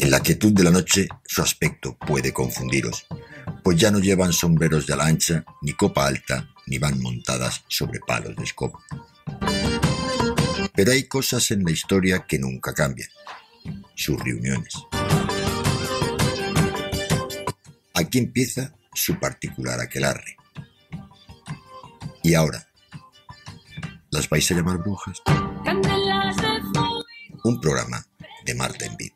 En la quietud de la noche su aspecto puede confundiros, pues ya no llevan sombreros de ala ancha, ni copa alta, ni van montadas sobre palos de escoba. Pero hay cosas en la historia que nunca cambian: sus reuniones. Aquí empieza su particular aquelarre. Y ahora, ¿las vais a llamar brujas? Un programa de Marta Envid.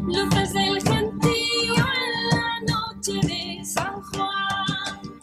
Luces del gentío en la noche de San Juan.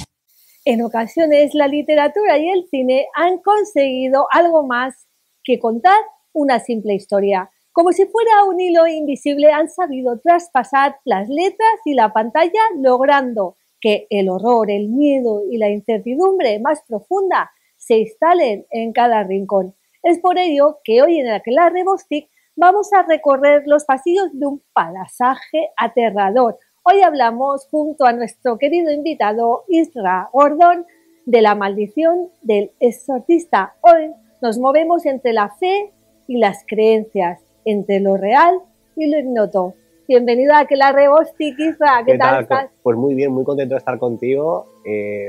En ocasiones la literatura y el cine han conseguido algo más que contar una simple historia. Como si fuera un hilo invisible, han sabido traspasar las letras y la pantalla, logrando que el horror, el miedo y la incertidumbre más profunda se instalen en cada rincón. Es por ello que hoy en Aquelarre Bostik vamos a recorrer los pasillos de un paisaje aterrador. Hoy hablamos junto a nuestro querido invitado Isra Gordon de la maldición del exorcista. Hoy nos movemos entre la fe y las creencias, entre lo real y lo ignoto. Bienvenido a Aquelarre Bostik, Isra. ¿Qué tal estás? Pues muy bien, muy contento de estar contigo.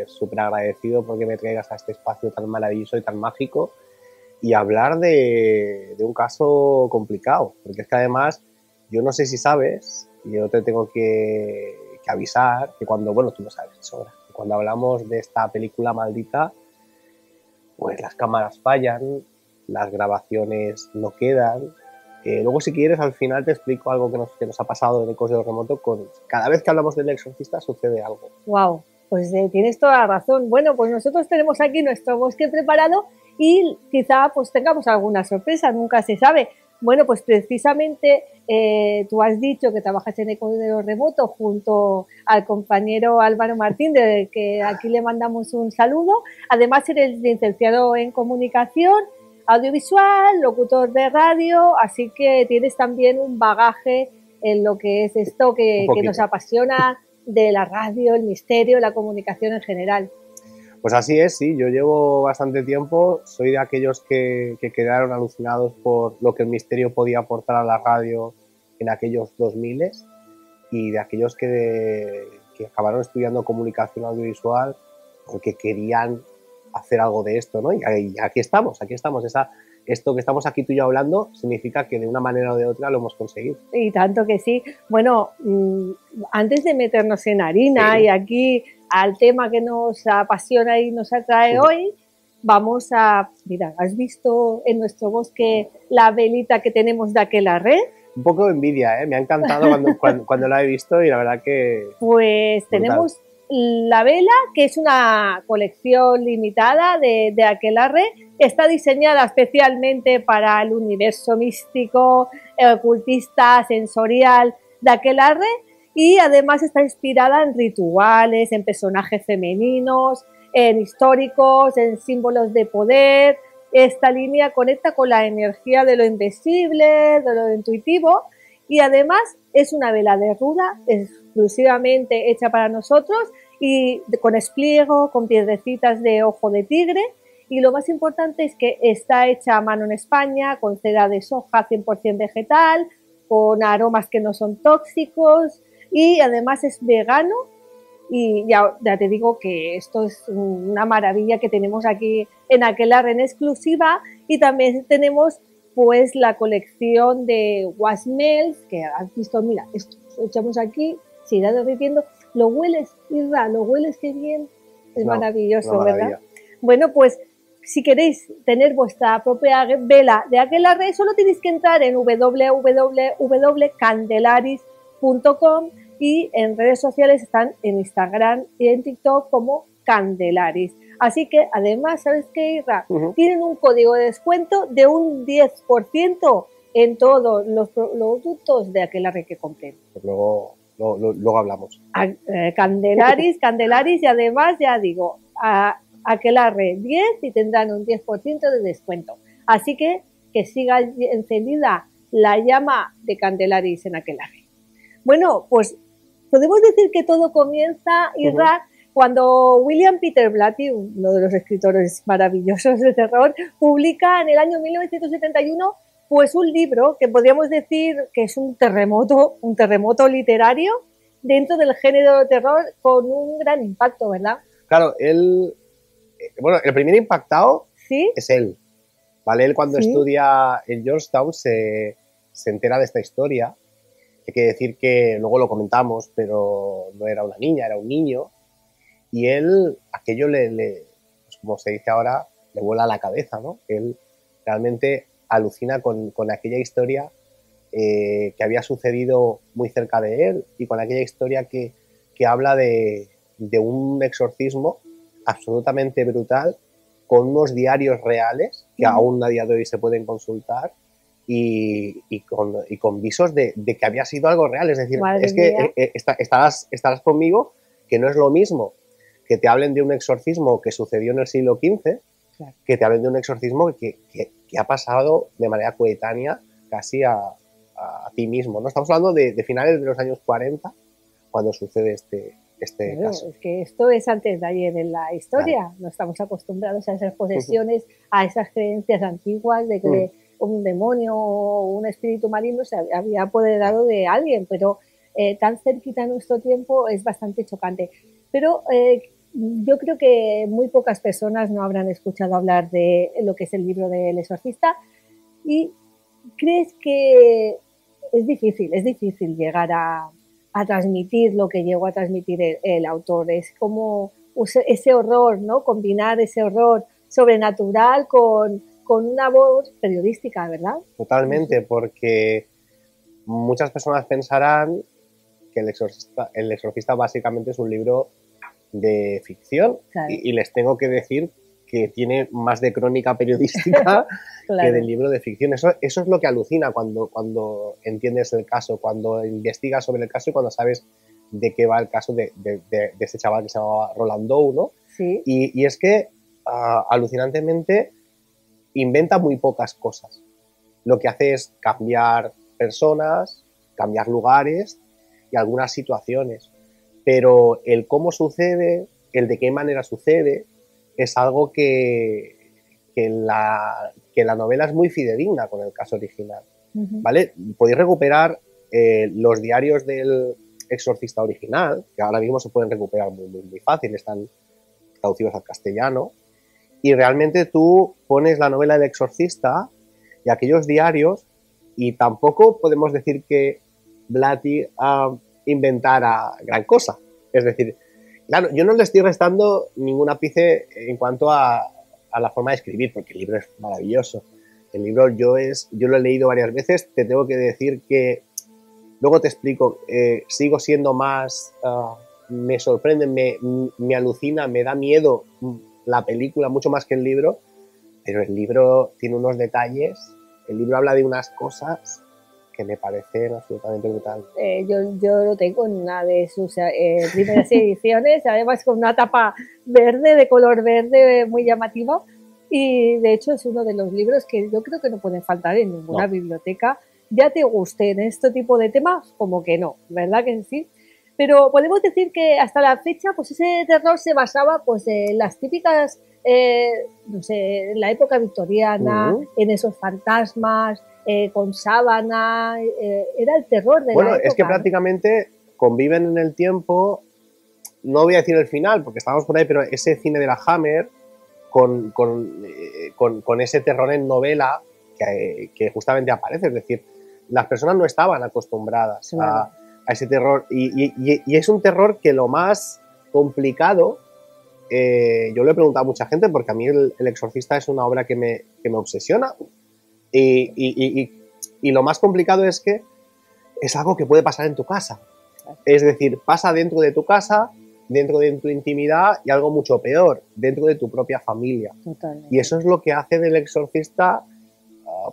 Súper agradecido porque me traigas a este espacio tan maravilloso y tan mágico. Y hablar de un caso complicado, porque es que además, yo no sé si sabes, y yo te tengo que avisar, que cuando, bueno, tú lo sabes, sobra, cuando hablamos de esta película maldita, pues las cámaras fallan, las grabaciones no quedan. Luego, si quieres, al final te explico algo que nos ha pasado en Ecos del Remoto. Cada vez que hablamos del exorcista sucede algo. Wow, pues tienes toda la razón. Bueno, pues nosotros tenemos aquí nuestro bosque preparado y quizá pues tengamos alguna sorpresa, nunca se sabe. Bueno, pues precisamente tú has dicho que trabajas en Ecos de los Remotos junto al compañero Álvaro Martín, de que aquí le mandamos un saludo. Además eres licenciado en comunicación audiovisual, locutor de radio, así que tienes también un bagaje en lo que es esto que nos apasiona de la radio, el misterio, la comunicación en general. Pues así es, sí, yo llevo bastante tiempo, soy de aquellos que quedaron alucinados por lo que el misterio podía aportar a la radio en aquellos 2000 y de aquellos que acabaron estudiando comunicación audiovisual porque querían hacer algo de esto, ¿no? Y aquí estamos. Esto que estamos aquí tú y yo hablando significa que de una manera o de otra lo hemos conseguido. Y tanto que sí. Bueno, antes de meternos en harina y aquí al tema que nos apasiona y nos atrae hoy, vamos a... Mira, ¿has visto en nuestro bosque la velita que tenemos de Aquelarre? Un poco de envidia, ¿eh? Me ha encantado cuando la he visto y la verdad que... Pues tenemos la vela, que es una colección limitada de Aquelarre. Está diseñada especialmente para el universo místico, ocultista, sensorial de Aquelarre, y además está inspirada en rituales, en personajes femeninos, en históricos, en símbolos de poder. Esta línea conecta con la energía de lo invisible, de lo intuitivo, y además es una vela de ruda exclusivamente hecha para nosotros y con espliego, con piedrecitas de ojo de tigre. Y lo más importante es que está hecha a mano en España, con cera de soja 100% vegetal, con aromas que no son tóxicos y además es vegano. Y ya te digo que esto es una maravilla que tenemos aquí en Aquelarre en exclusiva. Y también tenemos pues la colección de Wasmels, que has visto, mira, esto lo echamos aquí, se irá derritiendo. Lo hueles, Isra, lo hueles, qué bien, es maravilloso, ¿verdad? Bueno, pues si queréis tener vuestra propia vela de Aquelarre, solo tenéis que entrar en www.candelaris.com y en redes sociales están en Instagram y en TikTok como Candelaris. Así que además, ¿sabes qué, Isra? Tienen un código de descuento de un 10% en todos los productos de Aquelarre que compren. Pues luego hablamos. Candelaris y además, ya digo, Aquelarre 10 y tendrán un 10% de descuento. Así que siga encendida la llama de Candelaris en Aquelarre. Bueno, pues podemos decir que todo comienza, Isra, cuando William Peter Blatty, uno de los escritores maravillosos de terror, publica en el año 1971 pues un libro que podríamos decir que es un terremoto literario dentro del género de terror con un gran impacto, ¿verdad? Claro, bueno, el primer impactado ¿Sí? es él, ¿vale? Él cuando estudia en Georgetown se entera de esta historia. Hay que decir que luego lo comentamos, pero no era una niña, era un niño. Y él, aquello pues como se dice ahora, le vuela la cabeza, ¿no? Él realmente alucina con aquella historia que había sucedido muy cerca de él y con aquella historia que habla de un exorcismo absolutamente brutal, con unos diarios reales que aún a día de hoy se pueden consultar y con visos de que había sido algo real. Es decir, Madre es que estarás conmigo que no es lo mismo que te hablen de un exorcismo que sucedió en el siglo XV, claro, que te hablen de un exorcismo que ha pasado de manera coetánea casi a ti mismo, ¿no? Estamos hablando de finales de los años 40 cuando sucede este caso. Es que esto es antes de ayer en la historia. Claro. No estamos acostumbrados a esas posesiones, a esas creencias antiguas de que un demonio o un espíritu maligno se había apoderado de alguien, pero tan cerquita en nuestro tiempo es bastante chocante. Pero yo creo que muy pocas personas no habrán escuchado hablar de lo que es el libro del exorcista. ¿Y crees que es difícil llegar a transmitir lo que llegó a transmitir el autor? Es como ese horror, ¿no? Combinar ese horror sobrenatural con una voz periodística, ¿verdad? Totalmente, porque muchas personas pensarán que El exorcista básicamente es un libro de ficción, claro, y les tengo que decir que tiene más de crónica periodística claro, que del libro de ficción. Eso es lo que alucina cuando entiendes el caso, cuando investigas sobre el caso y cuando sabes de qué va el caso de ese chaval que se llamaba Roland Doe, ¿no? Sí. Y es que alucinantemente inventa muy pocas cosas. Lo que hace es cambiar personas, cambiar lugares y algunas situaciones. Pero el cómo sucede, el de qué manera sucede, es algo que la novela es muy fidedigna con el caso original. ¿Vale? Podéis recuperar los diarios del exorcista original, que ahora mismo se pueden recuperar muy fácil, están traducidos al castellano, y realmente tú pones la novela del exorcista y aquellos diarios, y tampoco podemos decir que Blatty inventara gran cosa. Es decir, claro, yo no le estoy restando ningún ápice en cuanto a la forma de escribir, porque el libro es maravilloso. El libro yo lo he leído varias veces, te tengo que decir que, luego te explico, sigo siendo más, me sorprende, me alucina, me da miedo la película mucho más que el libro, pero el libro tiene unos detalles, el libro habla de unas cosas que me parecen absolutamente brutal. Yo lo tengo en una de sus primeras ediciones, además con una tapa verde, de color verde, muy llamativa, y de hecho es uno de los libros que yo creo que no pueden faltar en ninguna biblioteca, ya te gusten este tipo de temas, como que no, ¿verdad que sí? Pero podemos decir que hasta la fecha, pues ese terror se basaba pues en las típicas, no sé, en la época victoriana, en esos fantasmas, con sábana, era el terror de la época. Bueno, es que prácticamente conviven en el tiempo, no voy a decir el final, porque estábamos por ahí, pero ese cine de la Hammer con ese terror en novela que justamente aparece, es decir, las personas no estaban acostumbradas a ese terror, y es un terror que lo más complicado, yo lo he preguntado a mucha gente, porque a mí el exorcista es una obra que me obsesiona, y lo más complicado es que es algo que puede pasar en tu casa. Es decir, pasa dentro de tu casa, dentro de tu intimidad, y algo mucho peor, dentro de tu propia familia. Totalmente. Y eso es lo que hace del exorcista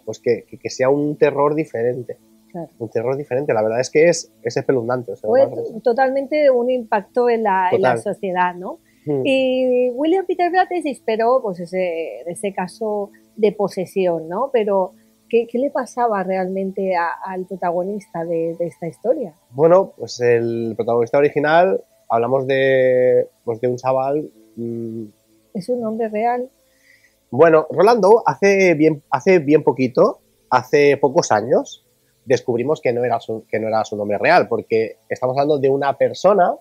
pues que sea un terror diferente. Claro. Un terror diferente. La verdad es que es espeluznante. O sea, fue totalmente un impacto en la sociedad, ¿no? Y William Peter Blatty se inspiró pues, ese caso de posesión, ¿no? Pero ¿qué le pasaba realmente al protagonista de esta historia? Bueno, pues el protagonista original, hablamos de un chaval... ¿Es un nombre real? Bueno, Roland Doe hace bien poquito hace pocos años descubrimos que no era su nombre real, porque estamos hablando de una persona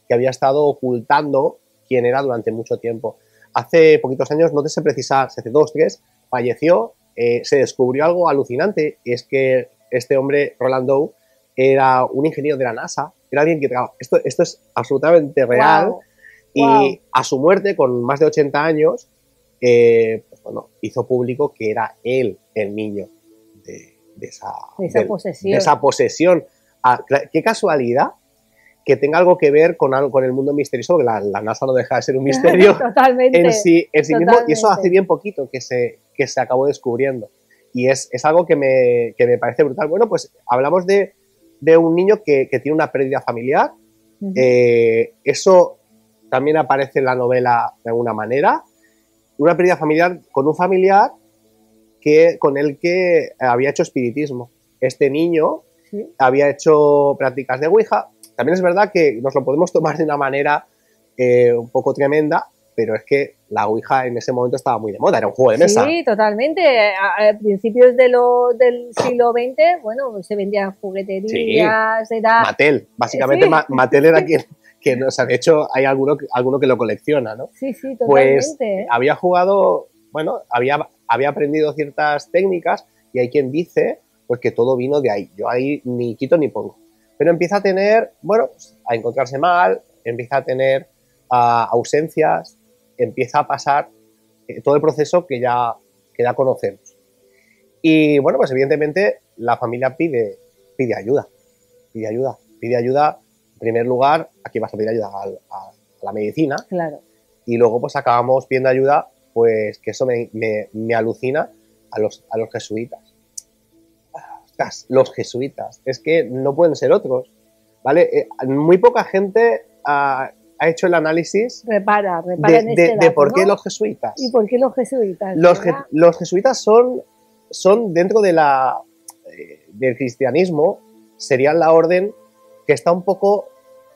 que había estado ocultando quién era durante mucho tiempo. Hace poquitos años, no te sé precisar, hace 2, 3, falleció, se descubrió algo alucinante, y es que este hombre, Roland Doe, era un ingeniero de la NASA, era alguien que trabajaba. Esto es absolutamente real. Wow. Y a su muerte, con más de 80 años, pues bueno, hizo público que era él el niño de esa posesión. Qué casualidad que tenga algo que ver con el mundo misterioso, porque la NASA no deja de ser un misterio en sí mismo, y eso hace bien poquito que se acabó descubriendo. Y es algo que me parece brutal. Bueno, pues hablamos de un niño que tiene una pérdida familiar. Eso también aparece en la novela de alguna manera. Una pérdida familiar con un familiar con el que había hecho espiritismo. Este niño había hecho prácticas de Ouija. También es verdad que nos lo podemos tomar de una manera un poco tremenda, pero es que la Ouija en ese momento estaba muy de moda, era un juego de mesa. Sí, totalmente. A principios del siglo XX, bueno, se vendían jugueterías, sí. era... Mattel, básicamente sí. Mattel era quien nos ha hecho, hay alguno que lo colecciona, ¿no? Sí, totalmente. Pues había jugado, bueno, había aprendido ciertas técnicas y hay quien dice pues que todo vino de ahí. Yo ahí ni quito ni pongo. Pero empieza a tener, bueno, pues, a encontrarse mal, empieza a tener ausencias, empieza a pasar todo el proceso que ya conocemos. Y bueno, pues evidentemente la familia pide ayuda. Pide ayuda, en primer lugar, aquí vas a pedir ayuda a la medicina. Claro. Y luego pues acabamos pidiendo ayuda, pues que eso me alucina a los jesuitas. Ostras, los jesuitas, es que no pueden ser otros, ¿vale? Muy poca gente ha hecho el análisis de por qué, ¿no?, los jesuitas. ¿Y por qué los jesuitas? Los jesuitas son dentro del cristianismo, serían la orden que está un poco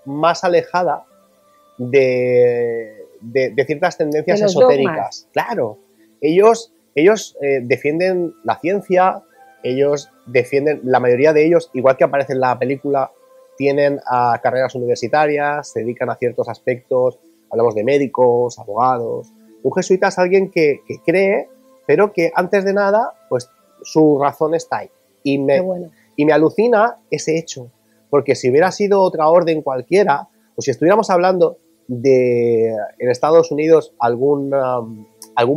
más alejada de ciertas tendencias esotéricas. Dogmas. Claro, ellos defienden la ciencia, ellos defienden, la mayoría de ellos, igual que aparece en la película, tienen carreras universitarias, se dedican a ciertos aspectos, hablamos de médicos, abogados. Un jesuita es alguien que cree, pero que antes de nada, pues su razón está ahí. Y me alucina ese hecho, porque si hubiera sido otra orden cualquiera, o si estuviéramos hablando en Estados Unidos algún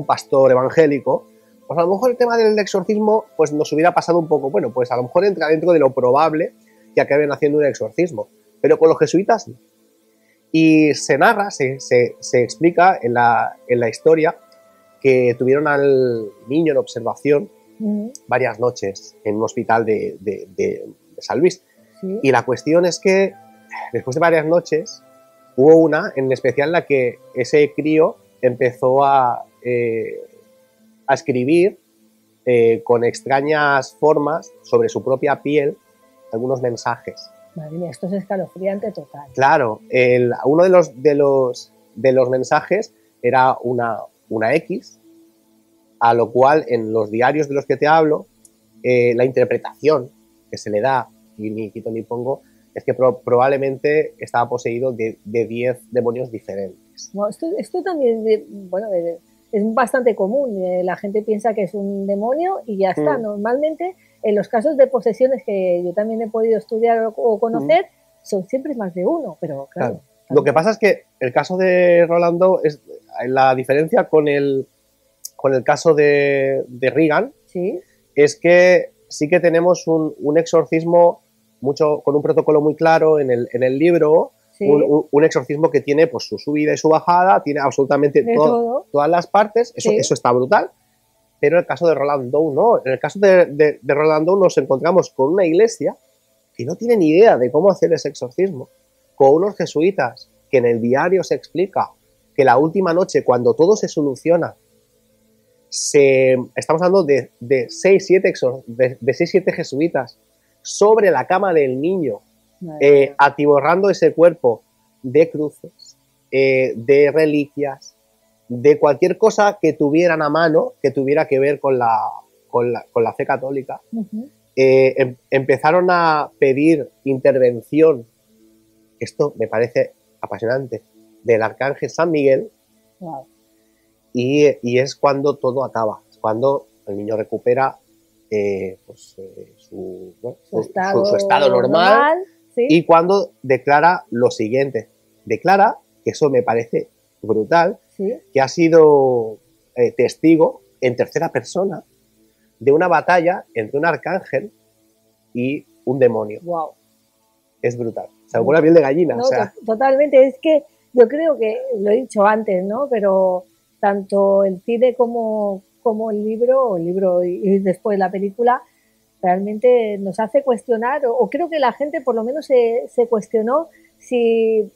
pastor evangélico, pues a lo mejor el tema del exorcismo pues nos hubiera pasado un poco, bueno, pues a lo mejor entra dentro de lo probable que acaben haciendo un exorcismo, pero con los jesuitas no. Y se narra, se explica en la historia que tuvieron al niño en observación varias noches en un hospital de San Luis. ¿Sí? Y la cuestión es que después de varias noches hubo una en especial en la que ese crío empezó a escribir con extrañas formas sobre su propia piel algunos mensajes. Madre mía, esto es escalofriante total. Claro, uno de los mensajes era una X, a lo cual en los diarios de los que te hablo, la interpretación que se le da, y ni quito ni pongo, es que probablemente estaba poseído de 10 demonios diferentes. Bueno, esto también, es bastante común. La gente piensa que es un demonio y ya está. Normalmente, en los casos de posesiones que yo también he podido estudiar o conocer, son siempre más de uno, pero claro. Lo que pasa es que el caso de Roland Doe es la diferencia con el caso de Regan, ¿sí?, es que sí que tenemos un exorcismo con un protocolo muy claro en el libro. Sí. Un exorcismo que tiene pues su subida y su bajada, tiene absolutamente todas las partes, eso está brutal, pero en el caso de Roland Doe no. En el caso de Roland Doe nos encontramos con una iglesia que no tiene ni idea de cómo hacer ese exorcismo, con unos jesuitas que en el diario se explica que la última noche, cuando todo se soluciona, estamos hablando de 6-7 jesuitas sobre la cama del niño, atiborrando ese cuerpo de cruces, de reliquias, de cualquier cosa que tuvieran a mano que tuviera que ver con la con la fe católica, empezaron a pedir intervención, esto me parece apasionante, del arcángel San Miguel, Wow. y es cuando todo acaba, es cuando el niño recupera su estado normal, ¿sí? y cuando declara lo siguiente, declara, que eso me parece brutal, ¿Sí? que ha sido testigo en tercera persona de una batalla entre un arcángel y un demonio. Wow. Es brutal. Se me pone la piel de gallina. No, o sea, totalmente. Es que yo creo que, lo he dicho antes, ¿no? Pero tanto el cine como el libro y después la película, realmente nos hace cuestionar, o creo que la gente por lo menos se cuestionó si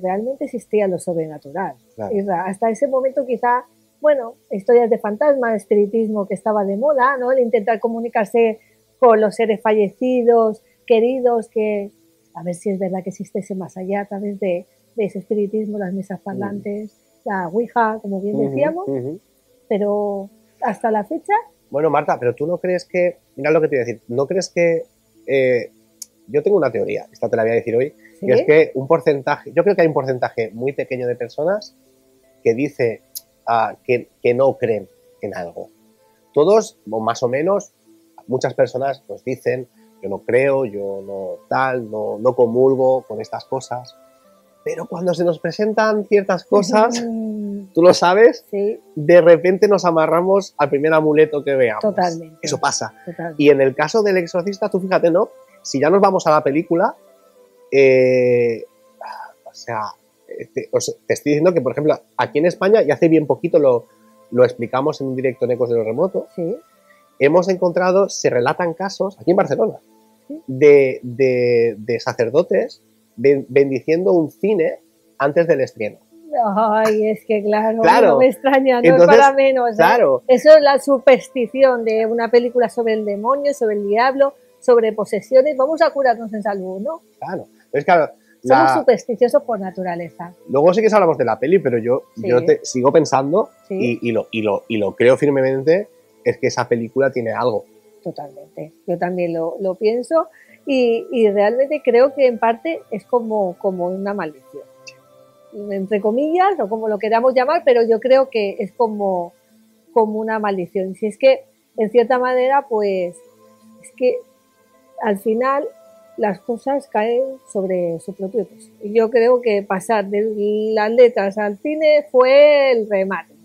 realmente existía lo sobrenatural. Claro. Hasta ese momento quizá, bueno, historias de fantasmas, espiritismo que estaba de moda, ¿no? El intentar comunicarse con los seres fallecidos, queridos, que a ver si es verdad que existe ese más allá a través de ese espiritismo, las mesas parlantes, la Ouija, como bien decíamos, pero hasta la fecha... Bueno, Marta, pero tú no crees que, mira lo que te voy a decir, ¿no crees que yo tengo una teoría, esta te la voy a decir hoy, ¿Sí? y es que yo creo que hay un porcentaje muy pequeño de personas que dice que no creen en algo. Todos, o más o menos, muchas personas nos dicen, yo no creo, yo no tal, no comulgo con estas cosas, pero cuando se nos presentan ciertas cosas, tú lo sabes, sí, de repente nos amarramos al primer amuleto que veamos. Totalmente. Eso pasa. Totalmente. Y en el caso del Exorcista, tú fíjate, ¿no? Si ya nos vamos a la película, o sea, te estoy diciendo que, por ejemplo, aquí en España, y hace bien poquito lo explicamos en un directo en Ecos de lo Remoto, Sí. hemos encontrado, se relatan casos, aquí en Barcelona, Sí. de sacerdotes bendiciendo un cine antes del estreno. Ay, es que claro, Claro. no me extraña, no Entonces, es para menos. ¿eh? claro. Eso es la superstición de una película sobre el demonio, sobre el diablo, sobre posesiones. Vamos a curarnos en salud, ¿no? Claro. Es claro, Somos supersticiosos por naturaleza. luego sí que hablamos de la peli, pero yo te sigo pensando, Sí. y lo creo firmemente, es que esa película tiene algo. Totalmente. Yo también lo pienso y realmente creo que en parte es como una maldición. Entre comillas, o como lo queramos llamar, pero yo creo que es como una maldición. Si es que, en cierta manera, pues, es que al final las cosas caen sobre su propio peso. Y yo creo que pasar de las letras al cine fue el remate.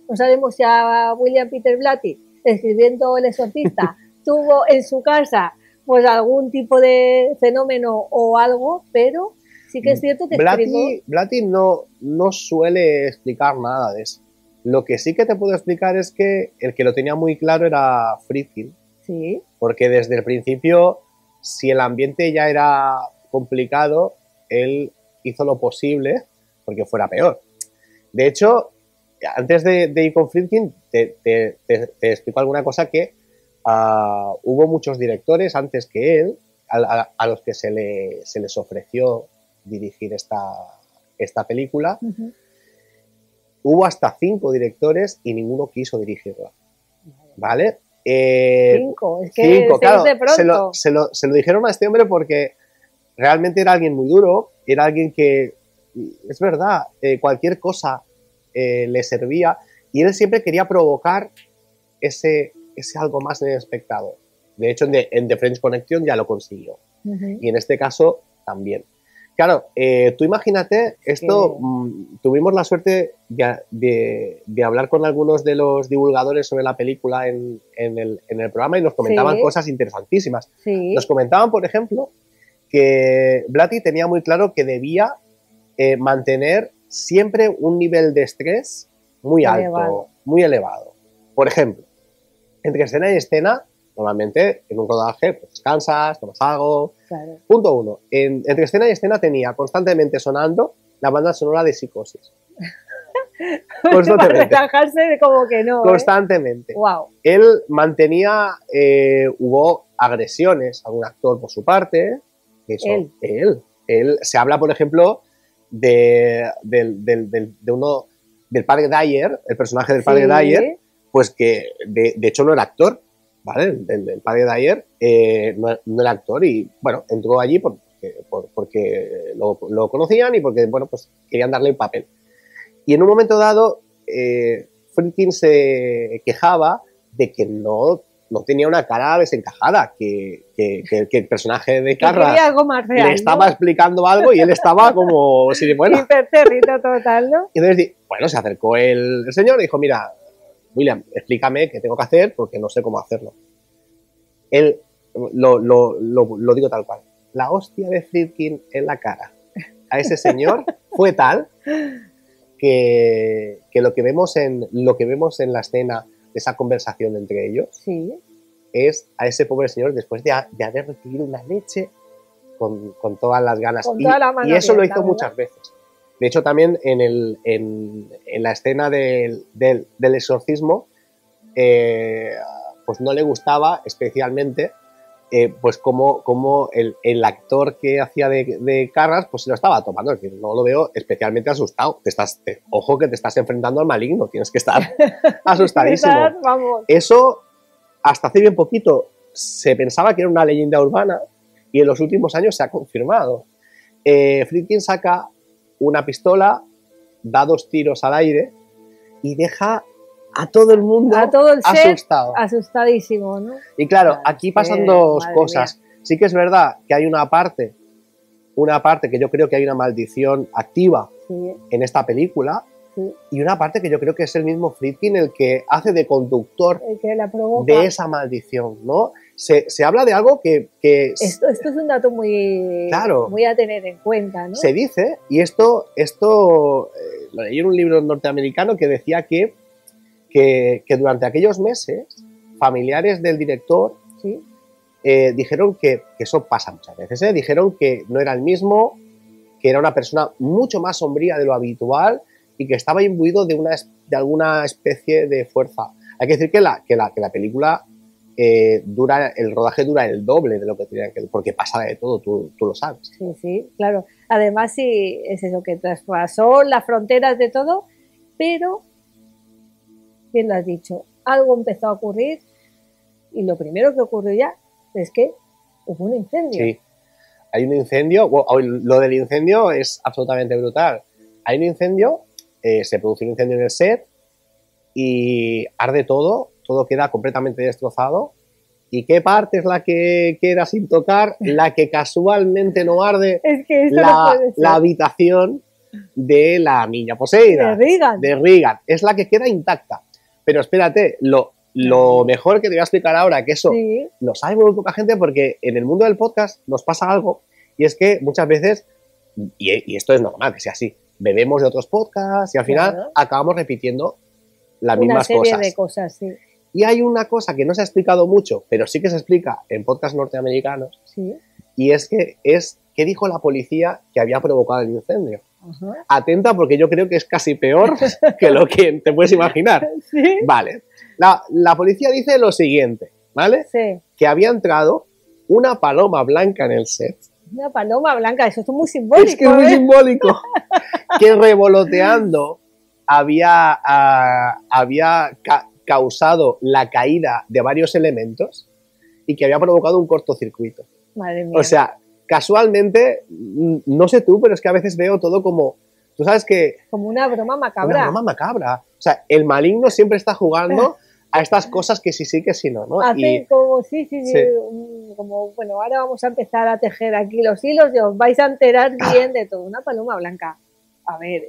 No sabemos si a William Peter Blatty, escribiendo El Exorcista, tuvo en su casa pues algún tipo de fenómeno o algo, pero sí que es cierto que Blatty no suele explicar nada de eso. Lo que sí que te puedo explicar es que el que lo tenía muy claro era Friedkin. Sí. Porque desde el principio, si el ambiente ya era complicado, él hizo lo posible porque fuera peor. De hecho, antes de ir con Friedkin, te explico alguna cosa que hubo muchos directores antes que él a los que se les ofreció dirigir esta película. Uh-huh. Hubo hasta 5 directores y ninguno quiso dirigirla. ¿Vale? 5, es que 5, claro, de pronto. se lo dijeron a este hombre porque realmente era alguien muy duro, era alguien que, es verdad, cualquier cosa le servía, y él siempre quería provocar ese algo más inexpectado. De hecho, en The French Connection ya lo consiguió. Uh-huh. Y en este caso también. Claro, tú imagínate, esto, tuvimos la suerte de hablar con algunos de los divulgadores sobre la película en el programa, y nos comentaban cosas interesantísimas. Sí. Nos comentaban, por ejemplo, que Blatty tenía muy claro que debía mantener siempre un nivel de estrés muy alto, muy elevado. Por ejemplo, entre escena y escena, normalmente en un rodaje pues descansas, tomas algo. Claro. Punto 1. Entre escena y escena tenía constantemente sonando la banda sonora de Psicosis. Constantemente. Para relajarse como que no. Constantemente. Wow. Él mantenía, hubo agresiones a un actor por su parte. Eso, él. Se habla, por ejemplo, del padre Dyer, el personaje del padre Dyer, pues que de hecho no era actor, ¿vale? El padre de Dyer no era actor y, bueno, entró allí porque lo conocían y porque, bueno, pues querían darle el papel. Y en un momento dado, Friedkin se quejaba de que no tenía una cara desencajada, que el personaje de Carras le estaba explicando algo y él estaba como... Sí, bueno. Hiperterrito total, ¿no? Y entonces, bueno, se acercó el señor y dijo, mira, William, explícame qué tengo que hacer porque no sé cómo hacerlo. Él, lo digo tal cual, la hostia de Friedkin en la cara a ese señor fue tal que lo que vemos en la escena de esa conversación entre ellos, sí, es a ese pobre señor después de haber recibido una leche con todas las ganas. Y eso lo hizo muchas veces. De hecho, también en la escena del exorcismo, pues no le gustaba especialmente pues como el actor que hacía de Carras pues se lo estaba tomando. Es decir, no lo veo especialmente asustado. Ojo que te estás enfrentando al maligno, tienes que estar asustadísimo. Vamos. Eso, hasta hace bien poquito, se pensaba que era una leyenda urbana y en los últimos años se ha confirmado. Friedkin saca una pistola, da 2 tiros al aire y deja a todo el mundo asustado. Asustadísimo, ¿no? Y claro, aquí pasan dos cosas. Mía. Sí que es verdad que hay una parte que yo creo que hay una maldición activa en esta película y una parte que yo creo que es el mismo Friedkin el que hace de conductor de esa maldición, ¿no? Se habla de algo que esto es un dato muy a tener en cuenta, ¿no? Se dice, y esto lo leí en un libro norteamericano que decía que durante aquellos meses familiares del director dijeron que eso pasa muchas veces, dijeron que no era el mismo, que era una persona mucho más sombría de lo habitual y que estaba imbuido de alguna especie de fuerza. Hay que decir que la película el rodaje dura el doble de lo que tenía que, porque pasa de todo, tú lo sabes. Sí, claro. Además, sí, es eso, que traspasó las fronteras de todo, pero, bien lo has dicho, algo empezó a ocurrir y lo primero que ocurrió ya es que hubo un incendio. Sí, hay un incendio, lo del incendio es absolutamente brutal. Hay un incendio, se produce un incendio en el set y arde todo queda completamente destrozado. ¿Y qué parte es la que queda sin tocar? La que casualmente no arde. Es que la habitación de la niña poseída. De Regan. Es la que queda intacta. Pero espérate, lo mejor que te voy a explicar ahora, que eso lo sabe muy poca gente porque en el mundo del podcast nos pasa algo y es que muchas veces, y esto es normal que sea así, bebemos de otros podcasts y al final acabamos repitiendo las mismas cosas. Una serie de cosas, sí. Y hay una cosa que no se ha explicado mucho, pero sí que se explica en podcasts norteamericanos, y es qué dijo la policía que había provocado el incendio. Atenta porque yo creo que es casi peor que lo que te puedes imaginar. ¿Sí? Vale. La policía dice lo siguiente, ¿vale? Sí. Que había entrado una paloma blanca en el set. Una paloma blanca, eso es muy simbólico. Es que es muy simbólico. Que revoloteando había causado la caída de varios elementos y que había provocado un cortocircuito. Madre mía. O sea, casualmente, no sé tú, pero es que a veces veo todo como, tú sabes que... Como una broma macabra. Una broma macabra. O sea, el maligno siempre está jugando a estas cosas que sí, que sí, no. Hace como, sí. Como, bueno, ahora vamos a empezar a tejer aquí los hilos y os vais a enterar bien de todo. Una paloma blanca. A ver,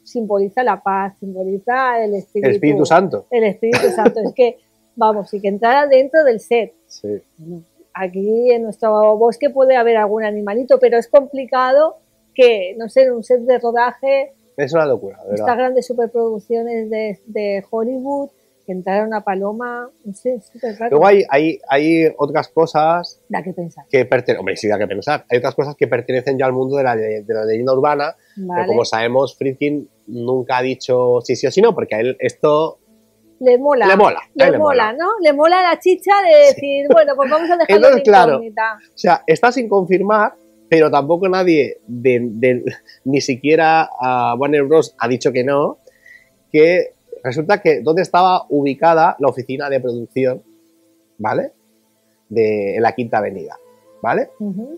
simboliza la paz, simboliza el Espíritu Santo. El Espíritu Santo. Es que, vamos, y que entrara dentro del set. Sí. Bueno, aquí en nuestro bosque puede haber algún animalito, pero es complicado que, no sé, en un set de rodaje... Es una locura, ¿verdad? Estas grandes superproducciones de Hollywood, que entrara una paloma, no sé, es súper raro. Luego hay otras cosas... Da que pensar. Hombre, sí, da que pensar. Hay otras cosas que pertenecen ya al mundo de la leyenda urbana, pero como sabemos, Friedkin nunca ha dicho sí o sí no, porque a él esto... Le mola, ¿no? Le mola la chicha de decir, bueno, pues vamos a dejarlo de incógnita. O sea, está sin confirmar, pero tampoco nadie, ni siquiera a Warner Bros. Ha dicho que no, que resulta que ¿dónde estaba ubicada la oficina de producción, ¿vale? En la Quinta Avenida, ¿vale?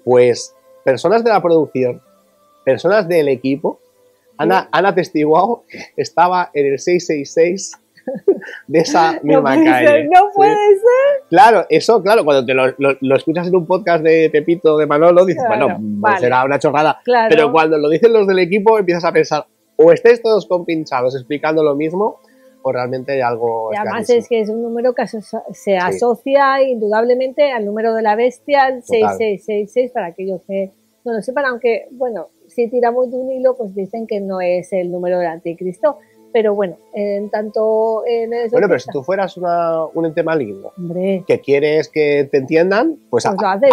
Pues personas de la producción, personas del equipo, han atestiguado que estaba en el 666 de esa misma calle. No puede ser. Claro, eso, claro, cuando te lo escuchas en un podcast de Pepito, de Manolo, dices, claro, bueno, vale. será una chorrada. Claro. Pero cuando lo dicen los del equipo, empiezas a pensar, o estáis todos compinchados explicando lo mismo, o realmente hay algo. Y además es que es un número que se asocia indudablemente al número de la bestia, el 6666, para aquellos que no lo sepan, aunque, bueno, si tiramos de un hilo, pues dicen que no es el número del anticristo. Pero bueno, en tanto... bueno, pero si tú fueras un ente maligno, hombre, que quieres que te entiendan, pues lo haces,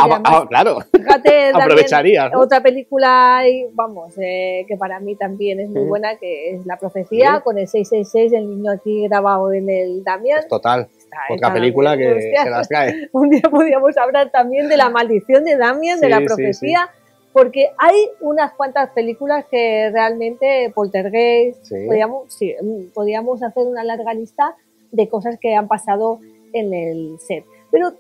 claro, fíjate, aprovecharías, ¿no? Otra película, vamos, que para mí también es muy buena, que es La Profecía, con el 666, el niño aquí grabado en el Damián. Es total, otra película que se las trae. Un día podríamos hablar también de La Maldición de Damián, de La Profecía. Sí. Porque hay unas cuantas películas que realmente, Poltergeist, podríamos hacer una larga lista de cosas que han pasado en el set. Pero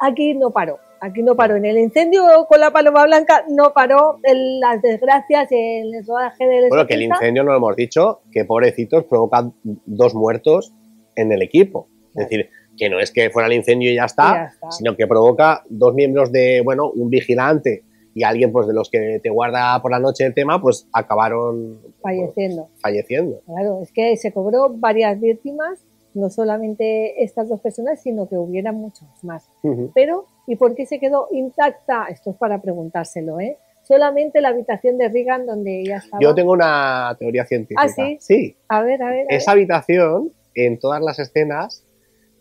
aquí no paró. En el incendio con la paloma blanca no paró, en las desgracias, en el rodaje del... Bueno, que el incendio, no lo hemos dicho, que pobrecitos provocan 2 muertos en el equipo. Es decir, que no es que fuera el incendio y ya está, sino que provoca 2 miembros de, bueno, un vigilante y alguien pues de los que te guarda por la noche el tema, pues acabaron falleciendo. Claro, es que se cobró varias víctimas, no solamente estas 2 personas, sino que hubiera muchos más. Pero, ¿y por qué se quedó intacta? Esto es para preguntárselo, ¿eh? Solamente la habitación de Regan donde ella estaba. Yo tengo una teoría científica. ¿Ah, sí? Sí. A ver. Esa habitación, en todas las escenas,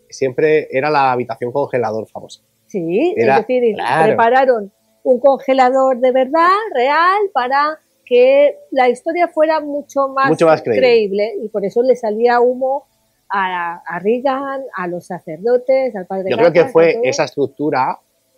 siempre era la habitación congelador famosa. Sí, es decir, prepararon un congelador de verdad, real, para que la historia fuera mucho más creíble. Y por eso le salía humo a Regan, a los sacerdotes, al padre. Yo creo que fue esa estructura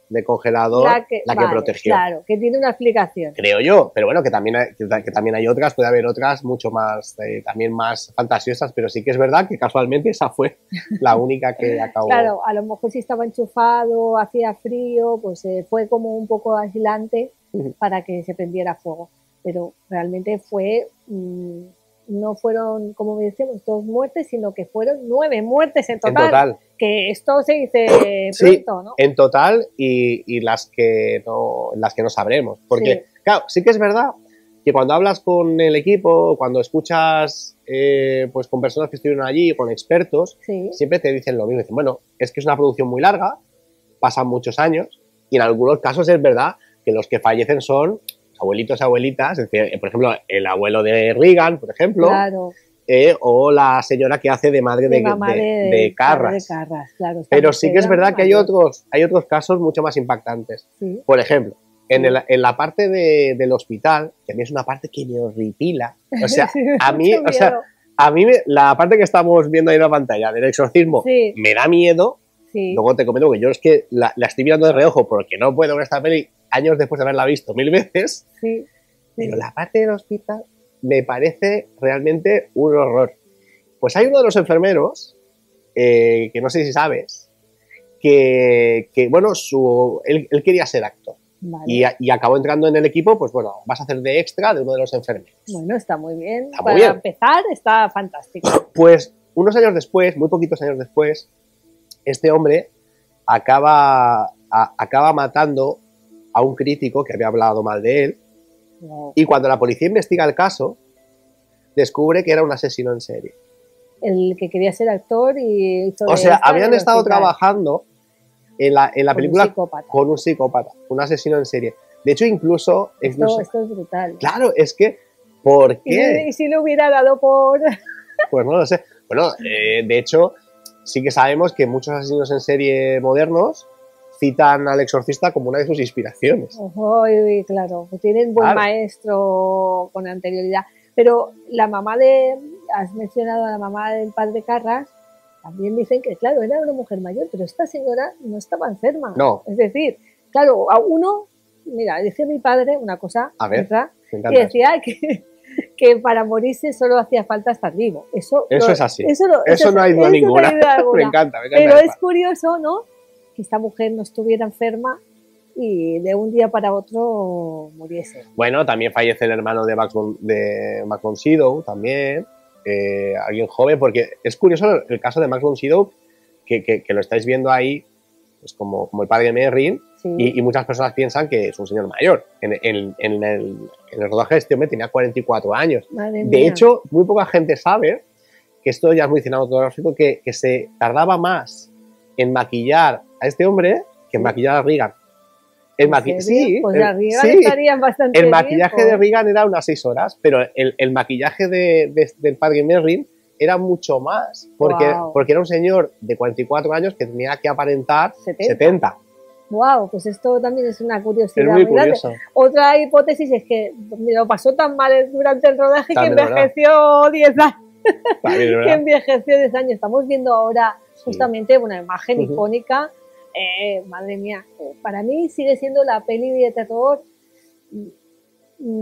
de congelador la que protegió. Claro, que tiene una explicación. Creo yo, pero bueno, que también hay otras, puede haber otras mucho más, también más fantasiosas, pero sí que es verdad que casualmente esa fue la única que acabó. Claro, a lo mejor si estaba enchufado, hacía frío, pues fue como un poco aislante para que se prendiera fuego. Pero realmente fue, no fueron, como decíamos, 2 muertes, sino que fueron 9 muertes en total. Que esto se dice pronto, ¿no? En total y las que no sabremos. Porque, claro, sí que es verdad que cuando hablas con el equipo, cuando escuchas pues con personas que estuvieron allí, con expertos, siempre te dicen lo mismo. Dicen, bueno, es que es una producción muy larga, pasan muchos años y en algunos casos es verdad que los que fallecen son abuelitos, abuelitas, es decir, por ejemplo, el abuelo de Regan, por ejemplo, o la señora que hace de madre de Carras. Claro, pero sí que es verdad que hay otros casos mucho más impactantes. Por ejemplo, en la parte del hospital, que a mí es una parte que me horripila, o sea, a mí la parte que estamos viendo ahí en la pantalla del exorcismo me da miedo. Luego te comento que yo es que la estoy mirando de reojo porque no puedo ver esta peli años después de haberla visto 1000 veces, pero la parte del hospital me parece realmente un horror. Pues hay uno de los enfermeros, que no sé si sabes, que bueno, él quería ser actor. Y acabó entrando en el equipo, pues bueno, vas a hacer de extra de uno de los enfermeros. Bueno, está muy bien. Para empezar, está fantástico. Pues unos años después, muy poquitos años después, este hombre acaba matando a un crítico que había hablado mal de él, y cuando la policía investiga el caso, descubre que era un asesino en serie. El que quería ser actor y hizo habían estado trabajando en la película con un psicópata, un asesino en serie. De hecho, esto es brutal. Claro, es que, ¿por qué? ¿Y si le hubiera dado por...? Pues no lo sé. Bueno, de hecho, sí que sabemos que muchos asesinos en serie modernos citan al exorcista como una de sus inspiraciones. Claro, tienen buen maestro con anterioridad. Pero has mencionado a la mamá del padre Carras, también dicen que, claro, era una mujer mayor, pero esta señora no estaba enferma. No. Es decir, claro, decía mi padre una cosa, a ver, y decía que para morirse solo hacía falta estar vivo. Eso es así. Eso no hay duda ninguna. Me encanta. Pero es curioso, ¿no? Que esta mujer no estuviera enferma y de un día para otro muriese. Bueno, también fallece el hermano de Max von Sydow, también, alguien joven, porque es curioso el caso de Max von Sydow, que lo estáis viendo ahí, pues como el padre de Merrin, sí. y muchas personas piensan que es un señor mayor. En el rodaje de este hombre tenía 44 años. De hecho, muy poca gente sabe, que esto ya es muy cinematográfico, que se tardaba más en maquillar a este hombre que en maquillar a Reagan. Sí, pues la Reagan estaría bastante el maquillaje bien, de Reagan era unas 6 horas, pero el maquillaje del padre Merrin era mucho más, porque era un señor de 44 años que tenía que aparentar 70. Wow, pues esto también es una curiosidad. Es muy curioso. Otra hipótesis es que lo pasó tan mal durante el rodaje también que envejeció 10 años. Que envejeció 10 años. Estamos viendo ahora justamente una imagen icónica. Madre mía, para mí sigue siendo la peli de terror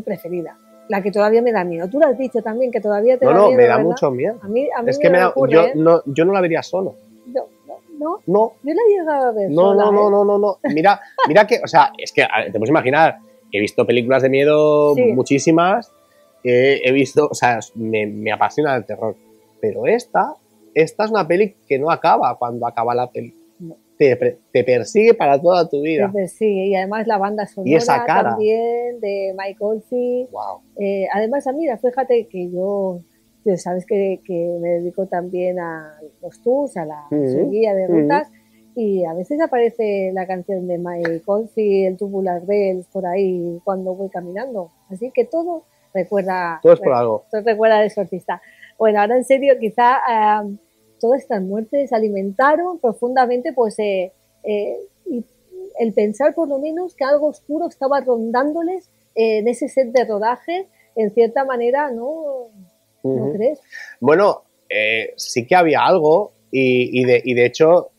preferida, la que todavía me da miedo. Tú lo has dicho también, que todavía te da miedo. No, me da mucho miedo. A mí es que yo no la vería solo. No, yo la he llegado a ver sola, no. Mira que, o sea, es que te puedes imaginar, he visto películas de miedo muchísimas, he visto, o sea, me apasiona el terror, pero esta es una peli que no acaba cuando acaba la peli. Te persigue para toda tu vida. Te persigue, y además la banda sonora y esa cara también de Mike Oldfield. Wow. Además, mira, fíjate que yo sabes que me dedico también a los tours, a la guía de rutas, y a veces aparece la canción de Mike Oldfield, el Tubular Bells, por ahí cuando voy caminando. Así que todo recuerda. Todo es por algo. Todo recuerda al exorcista. Bueno, ahora en serio, quizá todas estas muertes alimentaron profundamente pues y el pensar por lo menos que algo oscuro estaba rondándoles en ese set de rodaje, en cierta manera, ¿no? ¿No crees? Bueno, sí que había algo y de hecho,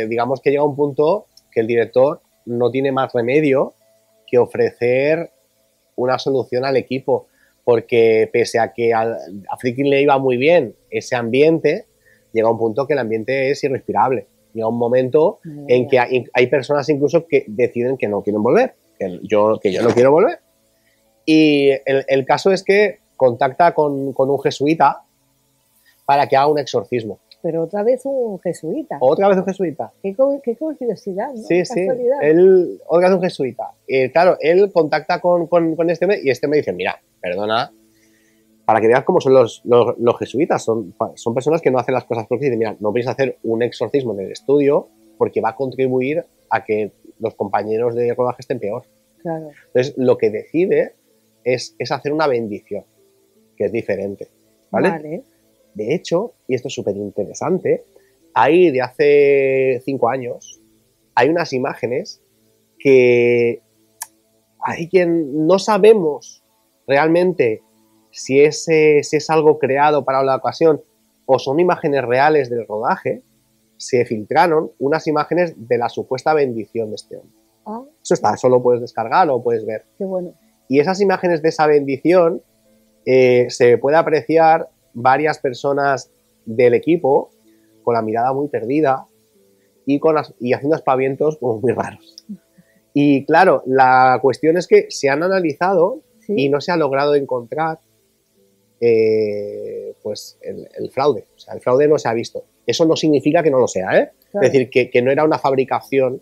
digamos que llega un punto que el director no tiene más remedio que ofrecer una solución al equipo, porque pese a que a Friedkin le iba muy bien ese ambiente, llega un punto que el ambiente es irrespirable. Llega un momento en que hay personas incluso que deciden que no quieren volver, que yo no quiero volver. Y el caso es que contacta con un jesuita para que haga un exorcismo. Pero otra vez un jesuita. Otra vez un jesuita. Qué curiosidad, ¿no? Sí. Otra vez un jesuita. Claro, él contacta con este hombre y este me dice, mira, perdona, para que veas cómo son los jesuitas, son personas que no hacen las cosas porque dicen, mira, no vais a hacer un exorcismo en el estudio porque va a contribuir a que los compañeros de rodaje estén peor. Claro. Entonces, lo que decide es hacer una bendición, que es diferente, ¿vale? De hecho, y esto es súper interesante, ahí de hace 5 años hay unas imágenes que hay quien no sabemos realmente si es algo creado para la ocasión o son imágenes reales del rodaje. Se filtraron unas imágenes de la supuesta bendición de este hombre. Eso lo puedes descargar o puedes ver. Qué bueno. Y esas imágenes de esa bendición se puede apreciar varias personas del equipo con la mirada muy perdida y haciendo aspavientos como muy raros. Y claro, la cuestión es que se han analizado y no se ha logrado encontrar pues el fraude. O sea, el fraude no se ha visto. Eso no significa que no lo sea, ¿eh? Claro. Es decir, que no era una fabricación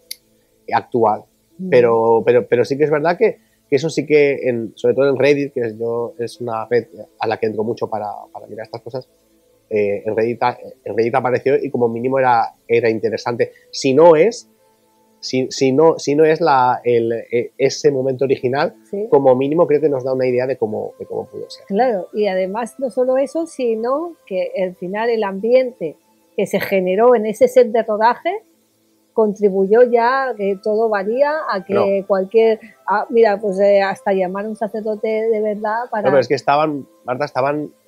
actual. Pero sí que es verdad que eso sí que, sobre todo en Reddit, que es una red a la que entro mucho para mirar estas cosas, en Reddit apareció y como mínimo era interesante. Si no es ese momento original, como mínimo creo que nos da una idea de cómo pudo ser. Claro, y además no solo eso, sino que al final el ambiente que se generó en ese set de rodaje contribuyó ya a que todo varía, a que mira, pues hasta llamar a un sacerdote de verdad para... No, pero es que estaban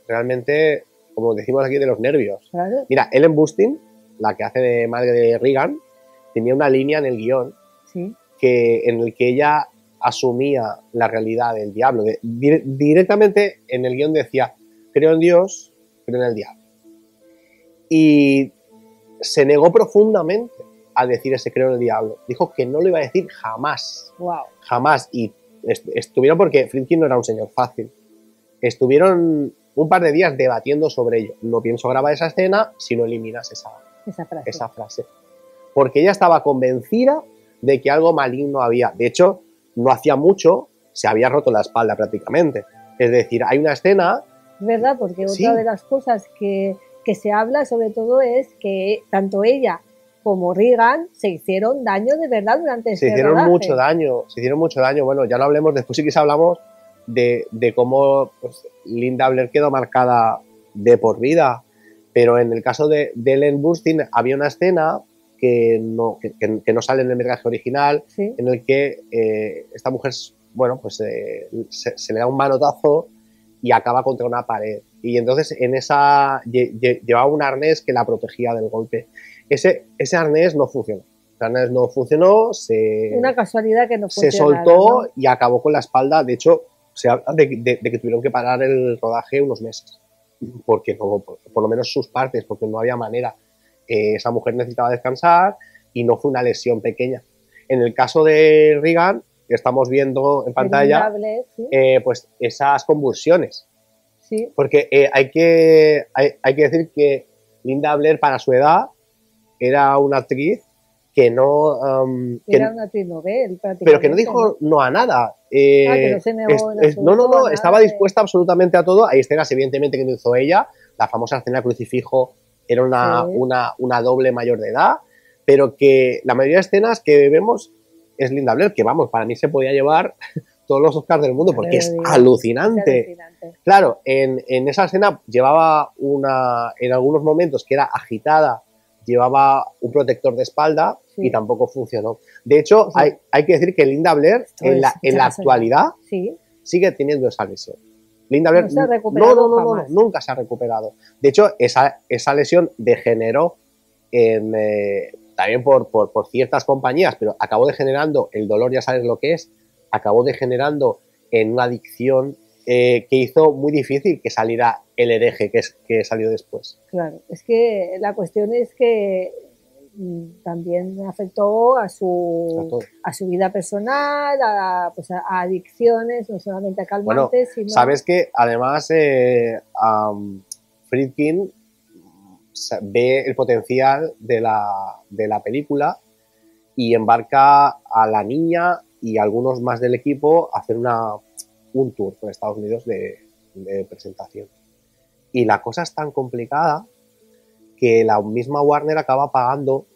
realmente, como decimos aquí, de los nervios. Claro. Mira, Ellen Burstyn, la que hace de madre de Reagan, tenía una línea en el guión en el que ella asumía la realidad del diablo. Directamente en el guión decía, creo en Dios, creo en el diablo. Y se negó profundamente a decir ese creo en el diablo. Dijo que no lo iba a decir jamás. Wow. Jamás. Y estuvieron, porque Friedkin no era un señor fácil, estuvieron un par de días debatiendo sobre ello. No pienso grabar esa escena si no eliminas esa frase. Porque ella estaba convencida de que algo maligno había. De hecho, no hacía mucho, se había roto la espalda prácticamente. Es decir, hay una escena... Es verdad, porque sí, otra de las cosas que se habla sobre todo es que tanto ella como Regan se hicieron daño de verdad durante ese rodaje. Se hicieron mucho daño. Bueno, ya no hablemos, después sí que hablamos de cómo pues, Linda Blair quedó marcada de por vida. Pero en el caso de Ellen Burstyn había una escena que no sale en el metraje original, ¿sí? En el que esta mujer, bueno, pues se le da un manotazo y acaba contra una pared. Y entonces en esa llevaba un arnés que la protegía del golpe. Ese arnés no funcionó. El arnés no funcionó, una casualidad que no funcionó. Se soltó, ¿no? Y acabó con la espalda. De hecho, se habla de que tuvieron que parar el rodaje unos meses. Porque no, por lo menos sus partes, porque no había manera. Esa mujer necesitaba descansar y no fue una lesión pequeña. En el caso de Regan, que estamos viendo en pantalla, ¿sí? Pues esas convulsiones. Sí. Porque hay que decir que Linda Blair, para su edad, era una actriz que no... era una actriz novel, prácticamente. Pero que no dijo no a nada. Que no se negó no, estaba dispuesta absolutamente a todo. Hay escenas, evidentemente, que no hizo ella. La famosa escena crucifijo era una doble mayor de edad, pero que la mayoría de escenas que vemos es Linda Blair, que vamos, para mí se podía llevar todos los Oscars del mundo, porque es alucinante. Claro, en esa escena llevaba en algunos momentos que era agitada, llevaba un protector de espalda, sí. Y tampoco funcionó. De hecho, sí. hay que decir que Linda Blair en la actualidad, sí, sigue teniendo esa lesión. Linda Blair nunca se ha recuperado. De hecho, esa lesión degeneró también por ciertas compañías, pero acabó degenerando, el dolor ya sabes lo que es, acabó degenerando en una adicción que hizo muy difícil que saliera el hereje que salió después. Claro, es que la cuestión es que también afectó a su vida personal, a adicciones, no solamente a calmantes, bueno, sino... Sabes que además Friedkin ve el potencial de la película y embarca a la niña y a algunos más del equipo a hacer un tour por Estados Unidos de presentación. Y la cosa es tan complicada que la misma Warner acaba pagando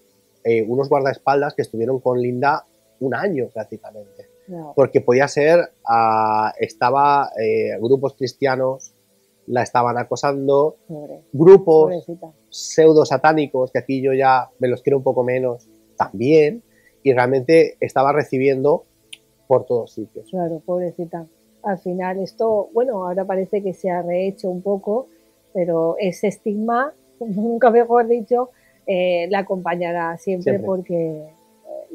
unos guardaespaldas que estuvieron con Linda un año prácticamente. No. Porque podía ser, grupos cristianos la estaban acosando, grupos pseudo satánicos, que aquí yo ya me los quiero un poco menos, también, y realmente estaba recibiendo por todos sitios. Claro, pobrecita. Al final esto, bueno, ahora parece que se ha rehecho un poco, pero ese estigma, nunca mejor dicho, la acompañará siempre. Porque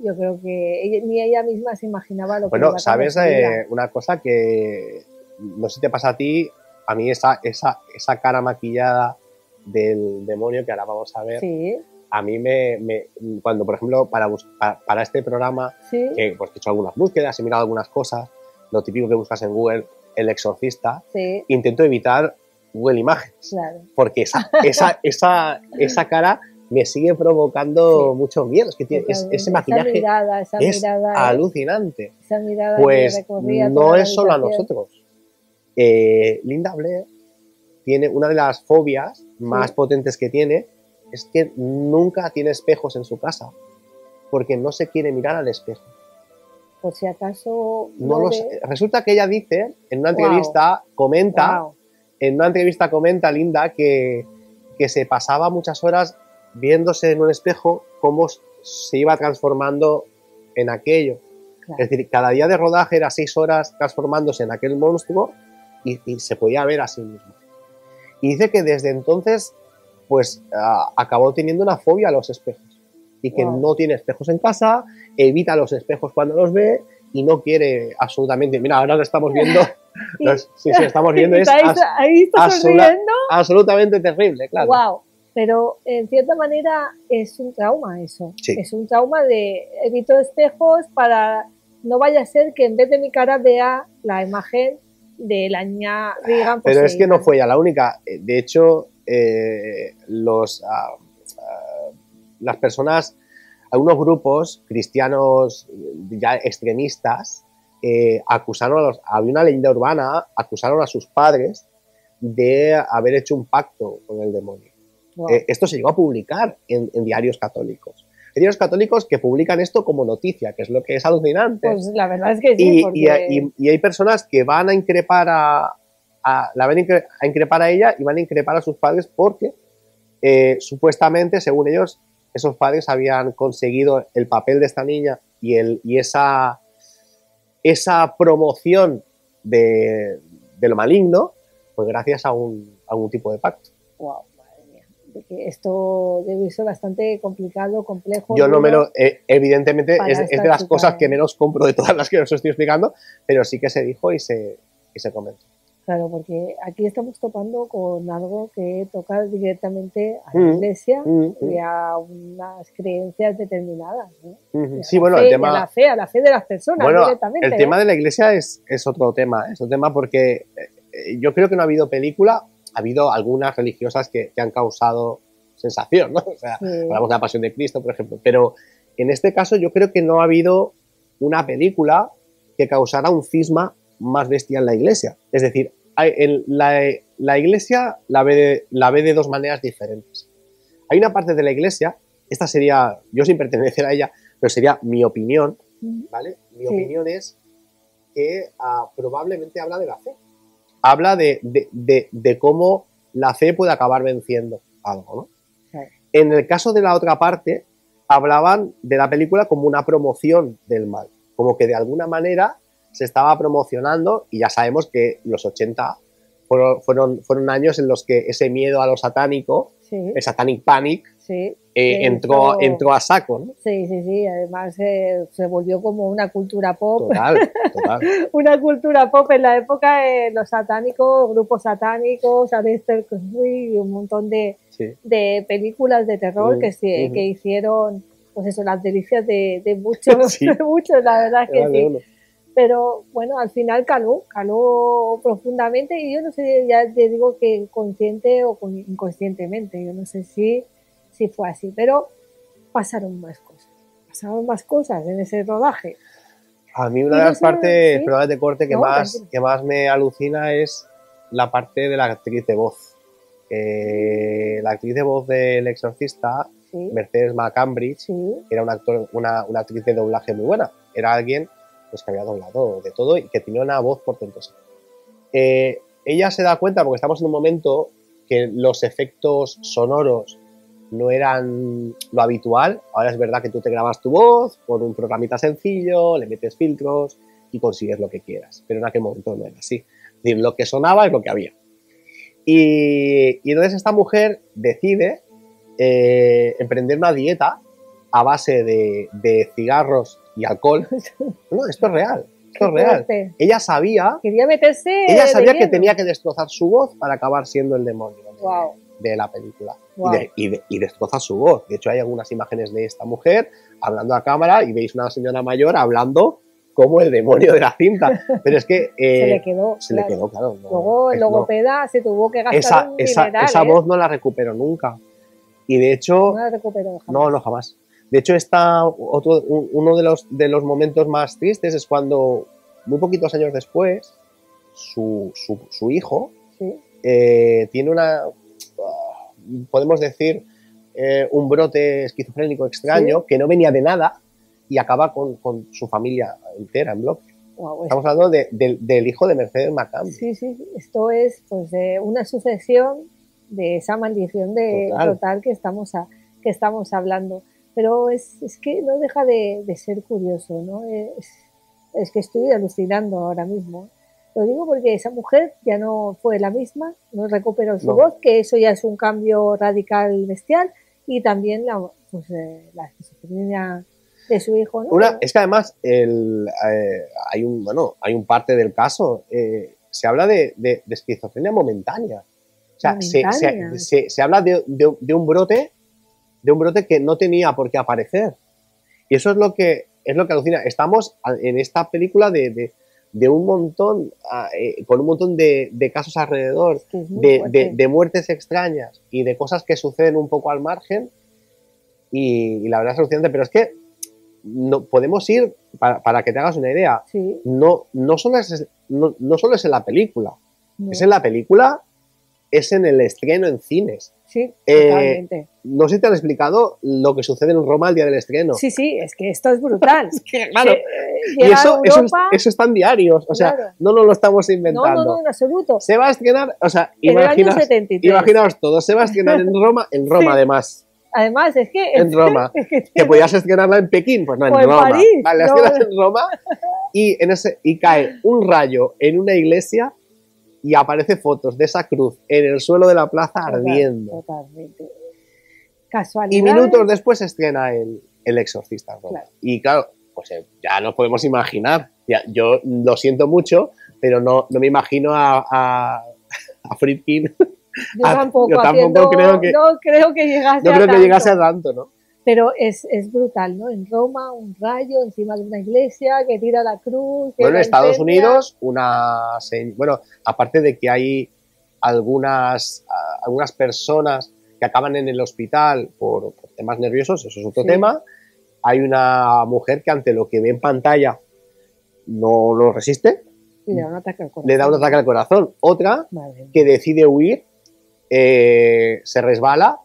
yo creo que ni ella misma se imaginaba lo que iba a pasar. Bueno, sabes una cosa que no sé si te pasa a ti, a mí esa cara maquillada del demonio que ahora vamos a ver, sí. A mí cuando, por ejemplo, para este programa, sí. Que pues, he hecho algunas búsquedas, he mirado algunas cosas, lo típico que buscas en Google, El Exorcista, sí. Intento evitar Google Imágenes, claro. Porque esa cara me sigue provocando mucho miedo. Es que tiene, ese maquillaje esa mirada, alucinante. Esa mirada pues no es solo a nosotros. Linda Blair tiene una de las fobias más potentes que tiene, es que nunca tiene espejos en su casa, porque no se quiere mirar al espejo. Por si acaso... Resulta que ella dice, en una entrevista, comenta Linda que se pasaba muchas horas viéndose en un espejo cómo se iba transformando en aquello. Claro. Es decir, cada día de rodaje era 6 horas transformándose en aquel monstruo y se podía ver a sí mismo. Y dice que desde entonces pues acabó teniendo una fobia a los espejos y que no tiene espejos en casa, evita los espejos cuando los ve y no quiere absolutamente. Mira, ahora lo estamos viendo. Sí, estamos viendo. Es ahí está sonriendo. Absolutamente terrible, claro. Wow. Pero en cierta manera es un trauma eso. Sí. Es un trauma de evito espejos para no vaya a ser que en vez de mi cara vea la imagen de la niña Regan. Pero es que no fue ya la única. De hecho, las personas, algunos grupos cristianos ya extremistas acusaron había una leyenda urbana, acusaron a sus padres de haber hecho un pacto con el demonio. Wow. Esto se llegó a publicar en diarios católicos. Hay diarios católicos que publican esto como noticia, que es lo que es alucinante. Pues la verdad es que sí. Y hay personas que van a increpar a increpar a ella y van a increpar a sus padres porque supuestamente, según ellos, esos padres habían conseguido el papel de esta niña y esa promoción de lo maligno, pues gracias a un tipo de pacto. Wow, madre mía. De que esto debe ser bastante complicado, complejo. Yo no me lo... evidentemente es de las cosas que menos compro de todas las que os estoy explicando, pero sí que se dijo y se comentó. Claro, porque aquí estamos topando con algo que toca directamente a la iglesia y a unas creencias determinadas, ¿no? Sí, bueno, el tema... a la fe de las personas directamente. El tema de la iglesia es otro tema, es otro tema porque yo creo que no ha habido película, ha habido algunas religiosas que han causado sensación, ¿no? O sea, hablamos de la Pasión de Cristo, por ejemplo, pero en este caso yo creo que no ha habido una película que causara un cisma más bestia en la iglesia. Es decir, la iglesia la ve de dos maneras diferentes. Hay una parte de la iglesia, esta sería, yo sin pertenecer a ella, pero sería mi opinión, ¿vale? Mi opinión es que probablemente habla de la fe. Habla de cómo la fe puede acabar venciendo algo, ¿no? Sí. En el caso de la otra parte, hablaban de la película como una promoción del mal, como que de alguna manera se estaba promocionando, y ya sabemos que los 80 fueron años en los que ese miedo a lo satánico, el Satanic Panic, entró a saco, ¿no? Sí, además se volvió como una cultura pop. Total. Una cultura pop en la época de los satánicos, grupos satánicos, Aleister Crowley y un montón de películas de terror que hicieron, pues eso, las delicias de muchos, muchos, la verdad es que sí. Pero bueno, al final caló profundamente, y yo no sé, ya te digo que consciente o inconscientemente, yo no sé si fue así, pero pasaron más cosas en ese rodaje. A mí una de las partes, perdón de corte, que más me alucina es la parte de la actriz de voz. La actriz de voz del Exorcista, Mercedes McCambridge, era una actriz de doblaje muy buena, era alguien pues que había doblado de todo y que tenía una voz portentosa. Ella se da cuenta, porque estamos en un momento que los efectos sonoros no eran lo habitual. Ahora es verdad que tú te grabas tu voz por un programita sencillo, le metes filtros y consigues lo que quieras, pero en aquel momento no era así. Es decir, lo que sonaba es lo que había. Y entonces esta mujer decide emprender una dieta a base de cigarros y alcohol. No, esto es real. Ella sabía que tenía que destrozar su voz para acabar siendo el demonio de la película. Wow. Y destroza su voz. De hecho, hay algunas imágenes de esta mujer hablando a cámara y veis una señora mayor hablando como el demonio de la cinta. Pero es que se le quedó, claro. Luego el logopeda se tuvo que gastar esa voz no la recuperó nunca. Y de hecho... No la recuperó jamás. No, jamás. De hecho, uno de los momentos más tristes es cuando, muy poquitos años después, su hijo tiene podemos decir, un brote esquizofrénico extraño que no venía de nada y acaba con su familia entera en bloque. Wow, estamos hablando del hijo de Mercedes McCambridge. Sí, esto es pues una sucesión de esa maldición total que estamos hablando. Pero es que no deja de ser curioso, ¿no? Es que estoy alucinando ahora mismo. Lo digo porque esa mujer ya no fue la misma, no recuperó su voz, que eso ya es un cambio radical bestial, y también la esquizofrenia de su hijo, ¿no? Es que además hay un parte del caso, se habla de esquizofrenia momentánea. O sea, se habla de un brote que no tenía por qué aparecer. Y eso es lo que alucina. Estamos en esta película de un montón, con un montón de casos alrededor, es que es de muertes extrañas y de cosas que suceden un poco al margen. Y la verdad es alucinante, pero es que no podemos ir, para que te hagas una idea, sí. no solo es en la película, No. es en la película, es en el estreno en cines. Sí, totalmente. No sé si te han explicado lo que sucede en Roma el día del estreno. Sí, es que esto es brutal. Es que, claro, y eso está en diarios, o sea, claro. no nos lo estamos inventando. No, en absoluto. Se va a estrenar, o sea, en el año 73. Imaginaos todo, se va a estrenar en Roma sí. Además. Además, es que... En Roma. Que podías estrenarla en Pekín, pues no, en Roma. París, vale, la estrenas en Roma y cae un rayo en una iglesia y aparece fotos de esa cruz en el suelo de la plaza ardiendo. Totalmente. Casualidad. Y minutos después se estrena el Exorcista en Roma. Claro. Y claro, pues ya nos podemos imaginar. Yo lo siento mucho, pero no me imagino a Friedkin. Yo tampoco creo que llegase a tanto, ¿no? Pero es brutal, ¿no? En Roma, un rayo encima de una iglesia que tira la cruz. Bueno, en Estados Unidos, aparte de que hay algunas personas que acaban en el hospital por temas nerviosos, eso es otro tema, hay una mujer que ante lo que ve en pantalla no lo resiste. Y le da un ataque al corazón. Le da un ataque al corazón. Otra que decide huir, se resbala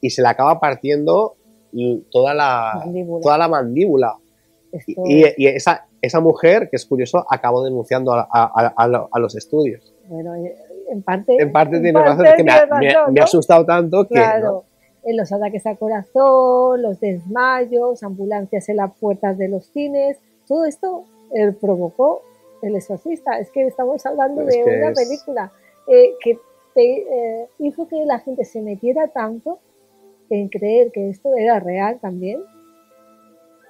y se le acaba partiendo toda la mandíbula. Y esa mujer, que es curioso, acabó denunciando a los estudios. Bueno, en parte tiene razón, es que me ha asustado tanto que... Claro, en los ataques al corazón, los desmayos, ambulancias en las puertas de los cines, todo esto provocó El Exorcista. Es que estamos hablando de una película que hizo que la gente se metiera tanto en creer que esto era real también,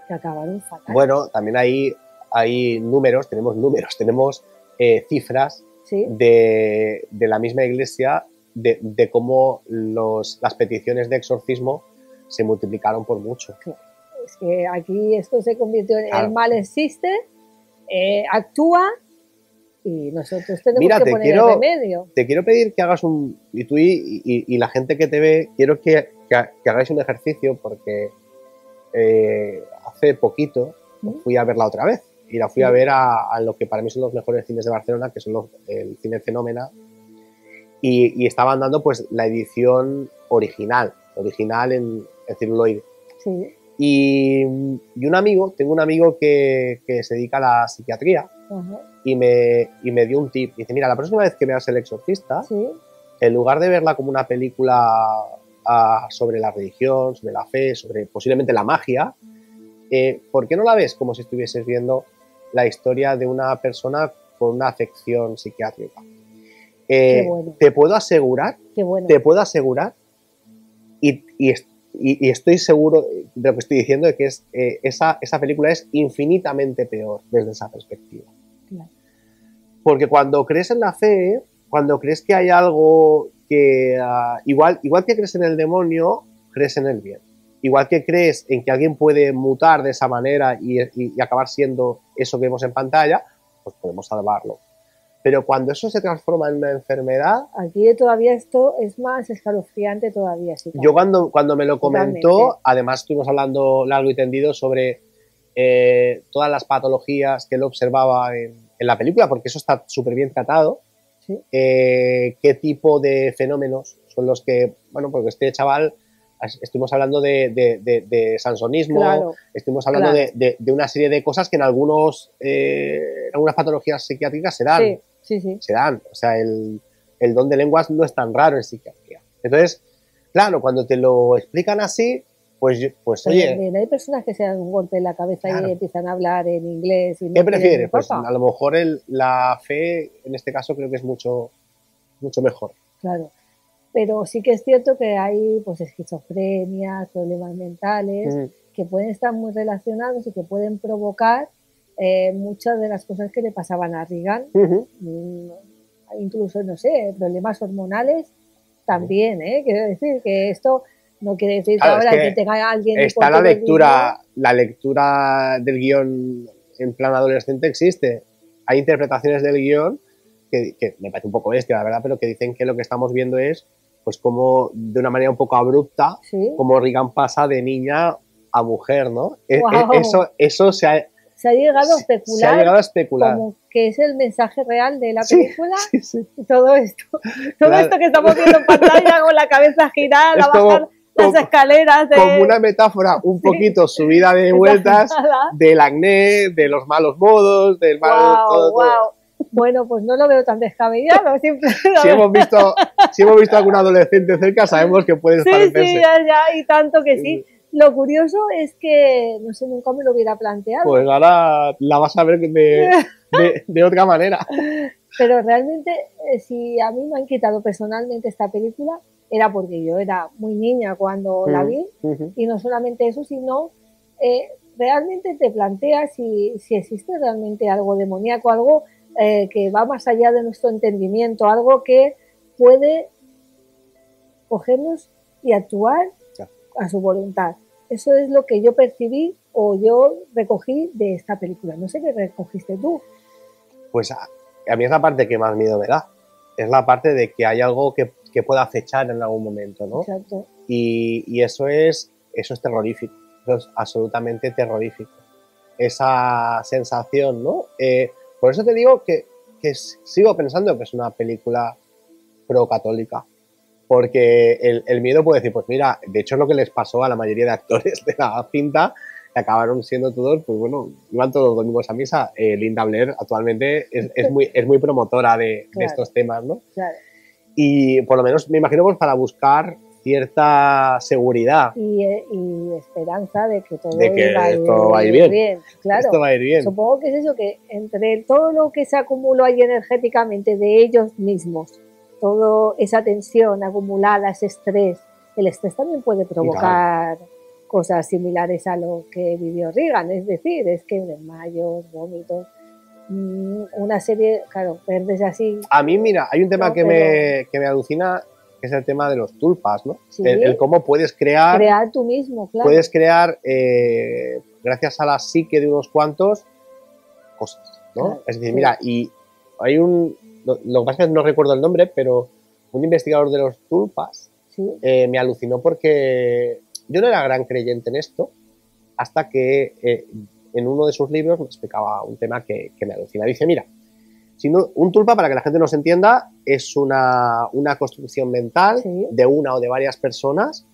que acabaron fatal. Bueno, también hay números, tenemos cifras de la misma iglesia de cómo las peticiones de exorcismo se multiplicaron por mucho. Claro. Es que aquí esto se convirtió en el mal existe, actúa y nosotros tenemos que poner el remedio. Te quiero pedir que hagas y tú y la gente que te ve, quiero que hagáis un ejercicio porque hace poquito fui a verla otra vez y la fui a ver a lo que para mí son los mejores cines de Barcelona, que son el Cine Fenómena, y estaban dando pues la edición original en celuloide. Sí. Y tengo un amigo que se dedica a la psiquiatría. Uh-huh. Y me dio un tip. Dice, mira, la próxima vez que veas El Exorcista, en lugar de verla como una película sobre la religión, sobre la fe, sobre posiblemente la magia, ¿por qué no la ves como si estuvieses viendo la historia de una persona con una afección psiquiátrica? Qué bueno. Te puedo asegurar, y estoy seguro de lo que estoy diciendo, de que esa película es infinitamente peor desde esa perspectiva. Claro. Porque cuando crees en la fe, cuando crees que hay algo que... igual que crees en el demonio, crees en el bien. Igual que crees en que alguien puede mutar de esa manera y acabar siendo eso que vemos en pantalla, pues podemos salvarlo. Pero cuando eso se transforma en una enfermedad... Aquí todavía esto es más escalofriante todavía. Sí, yo cuando me lo comentó, además estuvimos hablando largo y tendido sobre todas las patologías que él observaba en la película, porque eso está súper bien tratado. ¿Sí? Qué tipo de fenómenos son los que... Bueno, porque este chaval... Estuvimos hablando de sansonismo, claro, estuvimos hablando de una serie de cosas que en algunas patologías psiquiátricas se dan. Sí. Se dan. O sea, el don de lenguas no es tan raro en psiquiatría. Entonces, claro, cuando te lo explican así, pues oye... Bien, hay personas que se dan un golpe en la cabeza y empiezan a hablar en inglés. Y ¿Qué prefieres? Pues a lo mejor la fe, en este caso, creo que es mucho, mucho mejor. Claro. Pero sí que es cierto que hay pues esquizofrenia, problemas mentales, que pueden estar muy relacionados y que pueden provocar muchas de las cosas que le pasaban a Reagan. Incluso, no sé, problemas hormonales también, quiero decir que esto no quiere decir claro, que ahora que tenga alguien... Está la lectura del guión en plan adolescente existe. Hay interpretaciones del guión que me parece un poco bestia, la verdad, pero que dicen que lo que estamos viendo es pues como de una manera un poco abrupta, ¿sí? Como Reagan pasa de niña a mujer, ¿no? Wow. Eso se ha llegado a especular. Como que es el mensaje real de la película. Sí. Todo esto que estamos viendo en pantalla con la cabeza girada, bajar las escaleras. Como una metáfora un poquito subida de vueltas del acné, de los malos modos, del mal... todo. Bueno, pues no lo veo tan descabellado. Si hemos visto a algún adolescente cerca, sabemos que puede parecerse. Sí, ya, y tanto que sí. Lo curioso es que, no sé, nunca me lo hubiera planteado. Pues ahora la vas a ver de otra manera. Pero realmente, si a mí me han quitado personalmente esta película, era porque yo era muy niña cuando la vi. Y no solamente eso, sino realmente te planteas si existe realmente algo demoníaco, algo que va más allá de nuestro entendimiento, algo que puede cogernos y actuar a su voluntad. Eso es lo que yo percibí o yo recogí de esta película. No sé qué recogiste tú. Pues a mí es la parte que más miedo me da. Es la parte de que hay algo que pueda acechar en algún momento, ¿no? Exacto. Y eso es terrorífico. Eso es absolutamente terrorífico. Esa sensación, ¿no? Por eso te digo que sigo pensando que es una película pro-católica. Porque el miedo puede decir, pues mira, de hecho es lo que les pasó a la mayoría de actores de la cinta, que acabaron siendo todos, pues bueno, iban todos los domingos a misa. Linda Blair actualmente es muy promotora de estos temas, ¿no? Claro. Y por lo menos me imagino pues para buscar cierta seguridad y esperanza de que todo va a ir bien. Claro, esto va a ir bien. Supongo que es eso, que entre todo lo que se acumuló ahí energéticamente de ellos mismos, toda esa tensión acumulada, ese estrés, el estrés también puede provocar cosas similares a lo que vivió Reagan, es decir, es que desmayos, vómitos, una serie, claro, verdes así. A mí, mira, hay un tema que me alucina, que es el tema de los tulpas, ¿no? ¿Sí? El cómo puedes crear tú mismo, claro. Puedes crear, gracias a la psique de unos cuantos, cosas, ¿no? Claro, es decir, mira, y hay lo que pasa es que no recuerdo el nombre, pero un investigador de los tulpas me alucinó porque yo no era gran creyente en esto, hasta que en uno de sus libros me explicaba un tema que me alucina. Dice, mira, un tulpa, para que la gente nos entienda, es una construcción mental de una o de varias personas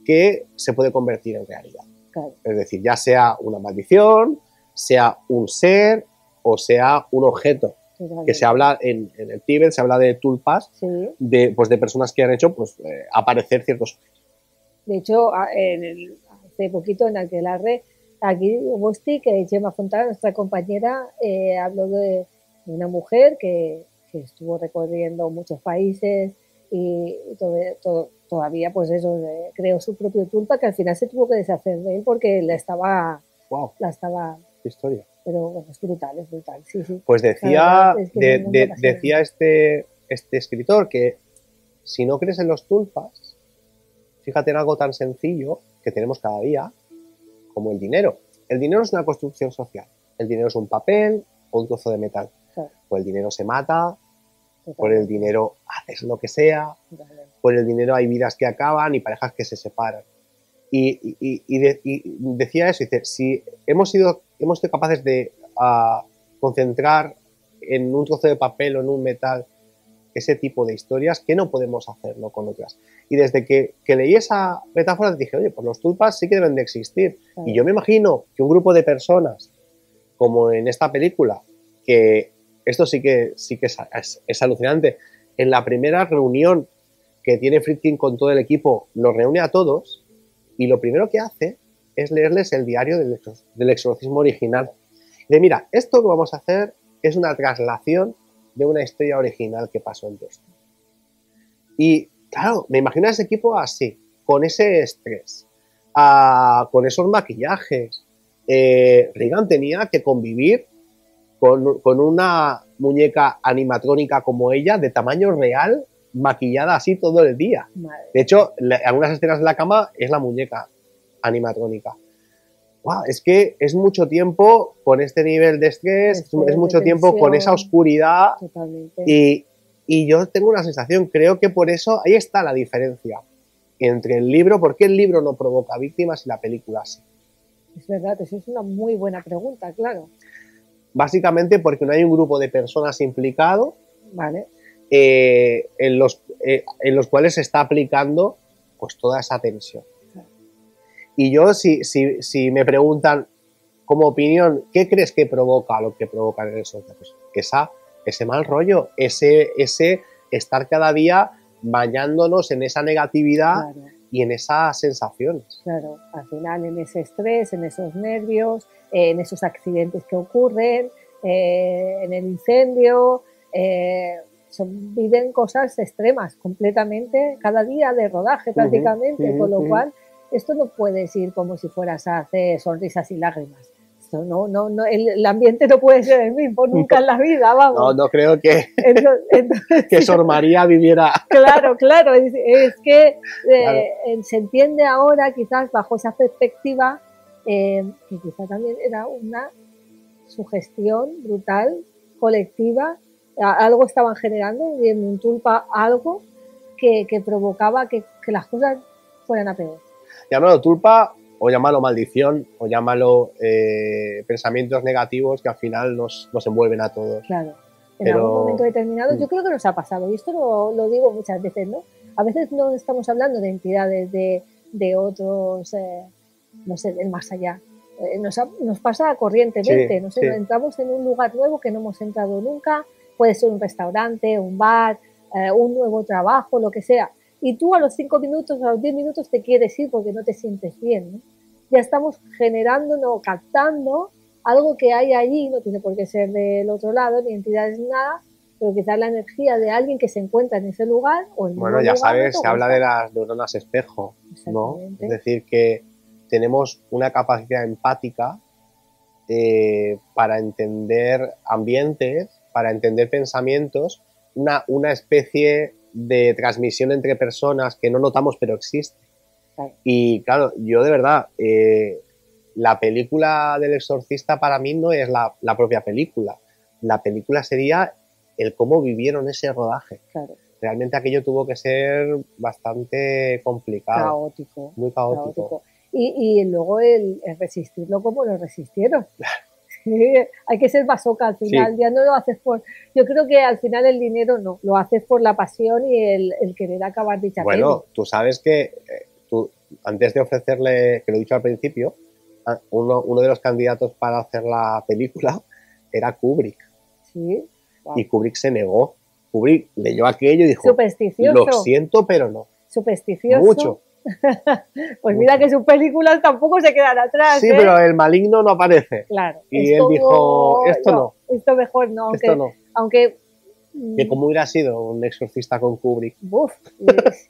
que se puede convertir en realidad. Claro. Es decir, ya sea una maldición, sea un ser o sea un objeto. Que se habla en el Tíbet, se habla de tulpas, de personas que han hecho aparecer ciertos objetos. De hecho, hace poquito en Aquelarre, aquí Bosti, que Gemma Fontana, nuestra compañera, habló de una mujer que estuvo recorriendo muchos países y todavía pues eso, creó su propio tulpa, que al final se tuvo que deshacer de él porque la estaba... ¡Qué historia! Pero bueno, es brutal, sí. Pues decía este escritor que si no crees en los tulpas, fíjate en algo tan sencillo que tenemos cada día como el dinero. El dinero es una construcción social. El dinero es un papel o un trozo de metal. Claro. Por el dinero se mata, por el dinero haces lo que sea, por el dinero hay vidas que acaban y parejas que se separan. Y decía eso, dice, si hemos sido capaces de concentrar en un trozo de papel o en un metal ese tipo de historias, ¿qué no podemos hacerlo con otras? Y desde que leí esa metáfora dije, oye, pues los tulpas sí que deben de existir. Y yo me imagino que un grupo de personas, como en esta película, que esto sí que es alucinante, en la primera reunión que tiene Friedkin con todo el equipo, los reúne a todos y lo primero que hace es leerles el diario del exorcismo original. De mira, esto que vamos a hacer es una traslación de una historia original que pasó en Boston. Y claro, me imagino a ese equipo así, con ese estrés, con esos maquillajes. Regan tenía que convivir con una muñeca animatrónica como ella, de tamaño real, maquillada así todo el día. Madre. De hecho, algunas escenas de la cama es la muñeca animatrónica. Wow, es que es mucho tiempo con este nivel de estrés, es mucho tiempo con esa oscuridad. Totalmente. Y yo tengo una sensación, creo que por eso ahí está la diferencia entre el libro, ¿por qué el libro no provoca víctimas y la película sí? Es verdad, eso es una muy buena pregunta, claro. Básicamente porque no hay un grupo de personas implicado, Vale. en los cuales se está aplicando pues toda esa tensión. Y yo, si me preguntan como opinión, ¿qué crees que provoca lo que provoca en el sorteo? Pues ese mal rollo, ese estar cada día bañándonos en esa negatividad, claro, y en esas sensaciones. Claro, al final en ese estrés, en esos nervios, en esos accidentes que ocurren, en el incendio, viven cosas extremas completamente, cada día de rodaje prácticamente, con lo cual esto no puedes ir como si fueras a hacer sonrisas y lágrimas. Esto no, el ambiente no puede ser el mismo nunca en la vida, vamos. No creo que, que Sor María viviera. Claro, es que claro, se entiende ahora quizás bajo esa perspectiva que quizás también era una sugestión brutal, colectiva, algo estaban generando y en un tulpa algo que provocaba que las cosas fueran a peor. Llámalo tulpa o llámalo maldición o llámalo pensamientos negativos que al final nos envuelven a todos. Claro, en algún momento determinado yo creo que nos ha pasado y esto lo digo muchas veces, ¿no? A veces no estamos hablando de entidades de otros, no sé, del más allá. Nos pasa corrientemente, no sé, entramos en un lugar nuevo que no hemos entrado nunca, puede ser un restaurante, un bar, un nuevo trabajo, lo que sea. Y tú a los 5 minutos, a los 10 minutos te quieres ir porque no te sientes bien, ¿no? Ya estamos generando, no, captando algo que hay allí, no tiene por qué ser del otro lado, ni entidades ni nada, pero quizás la energía de alguien que se encuentra en ese lugar o en bueno, ya sabes, se habla de las neuronas espejo, ¿no? Es decir, que tenemos una capacidad empática para entender ambientes, para entender pensamientos, una especie de transmisión entre personas que no notamos pero existe. Y claro, yo de verdad, la película del exorcista para mí no es la propia película. La película sería el cómo vivieron ese rodaje. Claro. Realmente aquello tuvo que ser bastante complicado. Caótico. Muy caótico. Y luego el resistirlo como lo resistieron. Hay que ser masoca al final, ya no lo haces por... Yo creo que al final el dinero no, lo haces por la pasión y el querer acabar dicha peli. Bueno, tú sabes que tú, antes de ofrecerle, que lo he dicho al principio, uno de los candidatos para hacer la película era Kubrick. Sí. Wow. Y Kubrick se negó. Kubrick leyó aquello y dijo, supersticioso. Lo siento, pero no. Supersticioso. Mucho. Pues mira que sus películas tampoco se quedan atrás. Sí, pero el maligno no aparece. Claro. Y él dijo, esto no. Esto mejor no. Esto no. Aunque que cómo hubiera sido un exorcista con Kubrick. Uf,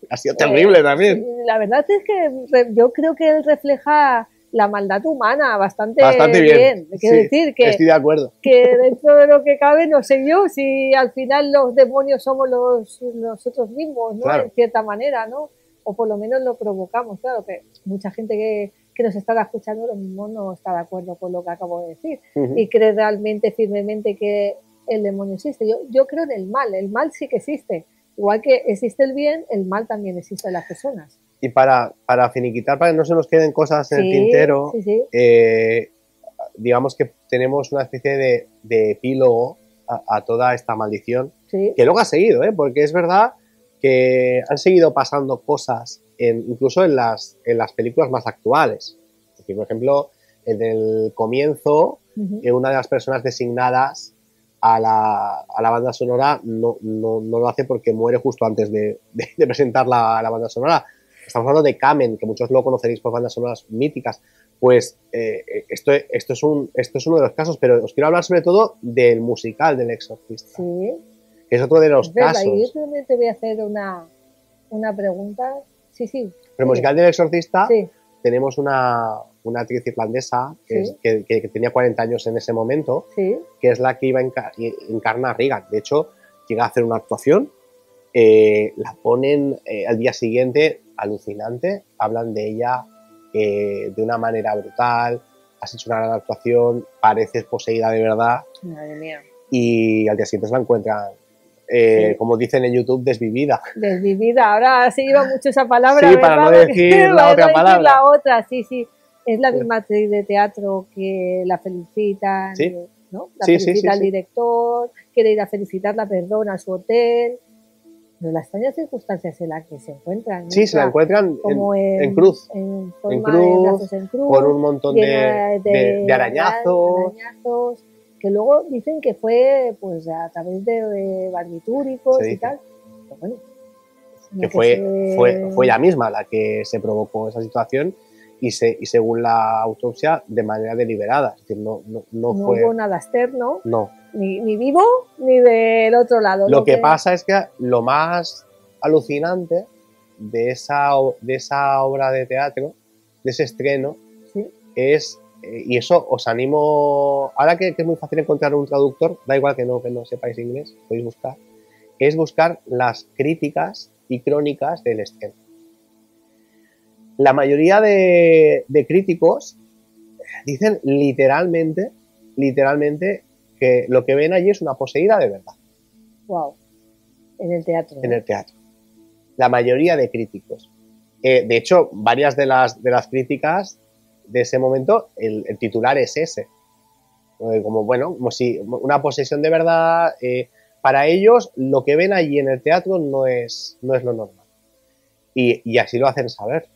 ha sido terrible también. La verdad es que yo creo que él refleja la maldad humana bastante bien. Quiero decir que estoy de acuerdo. Que dentro de lo que cabe, no sé yo si al final los demonios somos nosotros mismos, ¿no? Claro. En cierta manera, ¿no? O por lo menos lo provocamos. Claro que mucha gente que nos está escuchando lo mismo no está de acuerdo con lo que acabo de decir y cree realmente firmemente que el demonio existe. Yo creo en el mal sí que existe. Igual que existe el bien, el mal también existe en las personas. Y para finiquitar, para que no se nos queden cosas en el tintero, digamos que tenemos una especie de epílogo a toda esta maldición, que luego ha seguido, porque es verdad que han seguido pasando cosas incluso en las películas más actuales. Es decir, por ejemplo, en el comienzo, una de las personas designadas a la banda sonora no lo hace porque muere justo antes de presentar la banda sonora. Estamos hablando de Kamen, que muchos lo conoceréis por bandas sonoras míticas. Pues esto es uno de los casos, pero os quiero hablar sobre todo del musical del Exorcista. Sí. Que es otro de los casos. Yo te voy a hacer una pregunta. Sí. El musical del Exorcista tenemos una actriz irlandesa que tenía 40 años en ese momento, que es la que iba a encarnar a Regan. De hecho, llega a hacer una actuación, la ponen al día siguiente, alucinante, hablan de ella de una manera brutal, has hecho una gran actuación, pareces poseída de verdad. Madre mía. Y al día siguiente se la encuentran, como dicen en YouTube, desvivida. Desvivida, ahora se lleva mucho esa palabra. Sí, ¿verdad? Para no decir la otra palabra. La otra, sí. Es la misma actriz de teatro que la felicitan, ¿sí? ¿no? La felicita al director, quiere ir a felicitarla, perdona, a su hotel. Pero las extrañas circunstancias en las que se encuentran. Sí, se la encuentran como en cruz. En cruz, con un montón de arañazos. Que luego dicen que fue pues a través de barbitúricos y tal. Pero bueno, que fue ella misma la que se provocó esa situación y según la autopsia, de manera deliberada. Es decir, no hubo nada externo. No. Ni vivo ni del otro lado. Lo que pasa es que lo más alucinante de esa obra de teatro, de ese estreno, es, y eso os animo, ahora que es muy fácil encontrar un traductor, da igual que no sepáis inglés, podéis buscar, es buscar las críticas y crónicas del estreno. La mayoría de críticos dicen literalmente que lo que ven allí es una poseída de verdad. Wow. En el teatro. En el teatro. La mayoría de críticos. De hecho, varias de las críticas de ese momento, el titular es ese. Como si una posesión de verdad. Para ellos, lo que ven allí en el teatro no es lo normal. Y así lo hacen saber.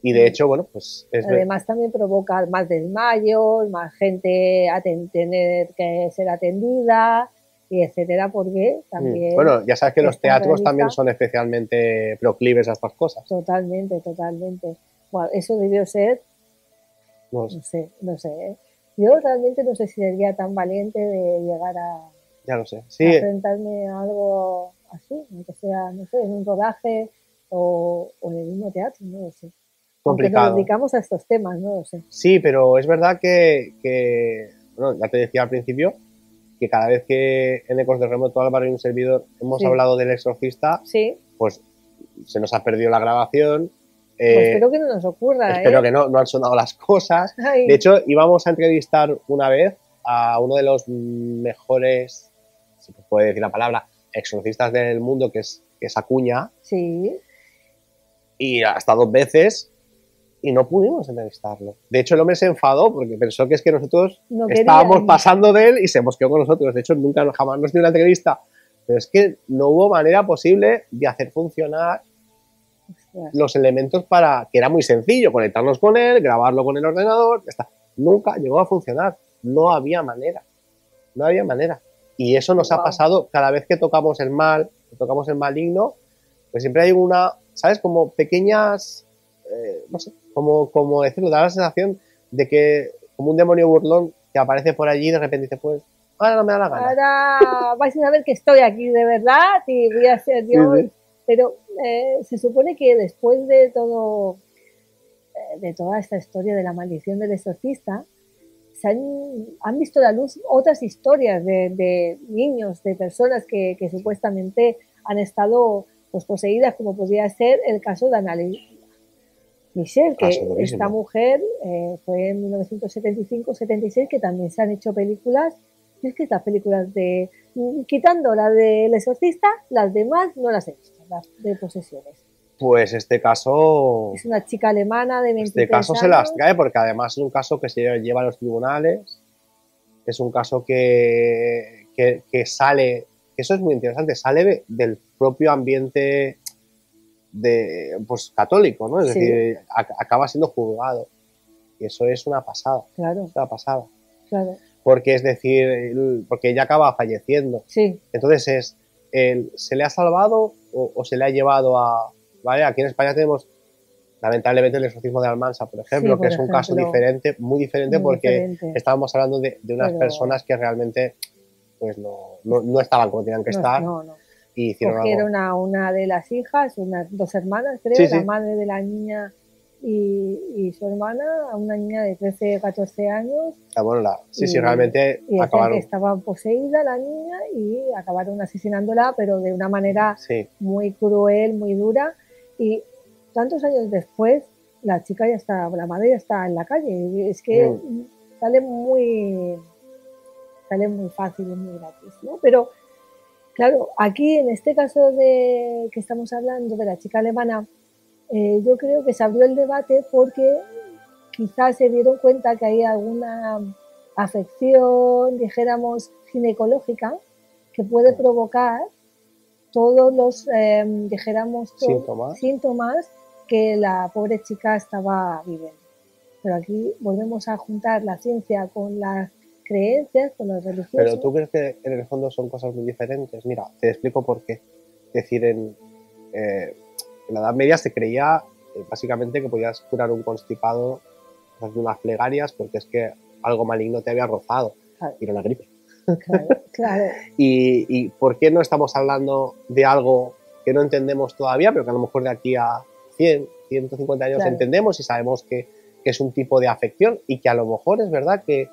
Y de hecho, bueno, pues... Además también provoca más desmayos, más gente a tener que ser atendida, y etcétera, porque también... Bueno, ya sabes que los teatros también son especialmente proclives a estas cosas. Totalmente. Bueno, eso debió ser... No sé. Yo realmente no sé si sería tan valiente de llegar a... Ya lo sé. A enfrentarme a algo así, aunque sea, no sé, en un rodaje o en el mismo teatro, no lo sé. Complicado. Aunque nos dedicamos a estos temas, no lo sé. Sí, pero es verdad que bueno, ya te decía al principio, que cada vez que en Ecos de Remoto Álvaro y un servidor hemos hablado del Exorcista, pues se nos ha perdido la grabación. Pues espero que no nos ocurra. Espero que no han sonado las cosas. Ay. De hecho, íbamos a entrevistar una vez a uno de los mejores, si se puede decir la palabra, exorcistas del mundo, que es Acuña. Sí. Y hasta 2 veces... y no pudimos entrevistarlo. De hecho, el hombre se enfadó porque pensó que es que nosotros estábamos pasando de él y se mosqueó con nosotros. De hecho, jamás nos dio una entrevista. Pero es que no hubo manera posible de hacer funcionar los elementos que era muy sencillo, conectarnos con él, grabarlo con el ordenador, ya está. Nunca llegó a funcionar. No había manera. Y eso nos ha pasado cada vez que tocamos el mal, tocamos el maligno, pues siempre hay ¿sabes? Como pequeñas... no sé, como decirlo, da la sensación de que como un demonio burlón que aparece por allí y de repente dice, pues, ahora no me da la gana. Ahora vais a saber que estoy aquí de verdad y voy a ser yo. Sí. Pero se supone que después de todo, de toda esta historia de la maldición del exorcista, han visto la luz otras historias de niños, de personas que supuestamente han estado pues, poseídas, como podría ser el caso de Annalise Michel, que esta mujer fue en 1975-76, que también se han hecho películas. Y es que estas películas quitando la del exorcista, las demás no las he visto, las de posesiones. Pues este caso... Es una chica alemana de 23 Este caso años. se las trae porque además es un caso que se lleva a los tribunales, es un caso que sale, que eso es muy interesante, sale del propio ambiente pues católico, ¿no? Es decir, acaba siendo juzgado. Y eso es una pasada. Claro. Es una pasada. Claro. Porque es decir, porque ella acaba falleciendo. Sí. Entonces ¿se le ha salvado o se le ha llevado a... ¿Vale? Aquí en España tenemos lamentablemente el exorcismo de Almansa, por ejemplo, que es un caso diferente, muy diferente, porque estábamos hablando de unas personas que realmente pues no estaban como tenían que estar. No. Y hicieron cogieron a una de las hijas, 2 hermanas, creo, la madre de la niña y su hermana, una niña de 13 o 14 años. Bueno, sí, realmente y acabaron. Que estaba poseída la niña y acabaron asesinándola, pero de una manera muy cruel, muy dura. Y tantos años después, la chica ya está, la madre ya está en la calle. Es que sale muy fácil y muy gratis, ¿no? Pero claro, aquí en este caso de que estamos hablando de la chica alemana, yo creo que se abrió el debate porque quizás se dieron cuenta que hay alguna afección, dijéramos, ginecológica que puede provocar todos los, dijéramos, síntomas que la pobre chica estaba viviendo. Pero aquí volvemos a juntar la ciencia con las creencias, con los religiosos. Pero ¿tú crees que en el fondo son cosas muy diferentes? Mira, te explico por qué. Es decir, en la Edad Media se creía básicamente que podías curar un constipado haciendo unas plegarias porque es que algo maligno te había rozado, y no la gripe. Claro. ¿Y por qué no estamos hablando de algo que no entendemos todavía, pero que a lo mejor de aquí a 100, 150 años entendemos y sabemos que es un tipo de afección y que a lo mejor es verdad que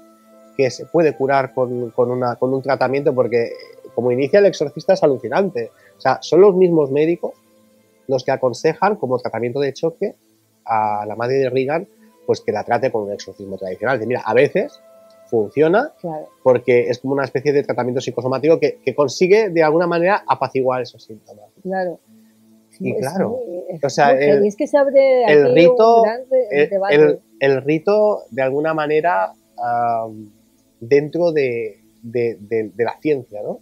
se puede curar con un tratamiento? Porque como inicia El Exorcista es alucinante. O sea, son los mismos médicos los que aconsejan como tratamiento de choque a la madre de Regan, pues que la trate con un exorcismo tradicional. Mira, a veces funciona porque es como una especie de tratamiento psicosomático que consigue de alguna manera apaciguar esos síntomas. Claro. Y claro, o sea, es que se abre aquí el rito, un gran debate. El rito de alguna manera dentro de la ciencia, ¿no?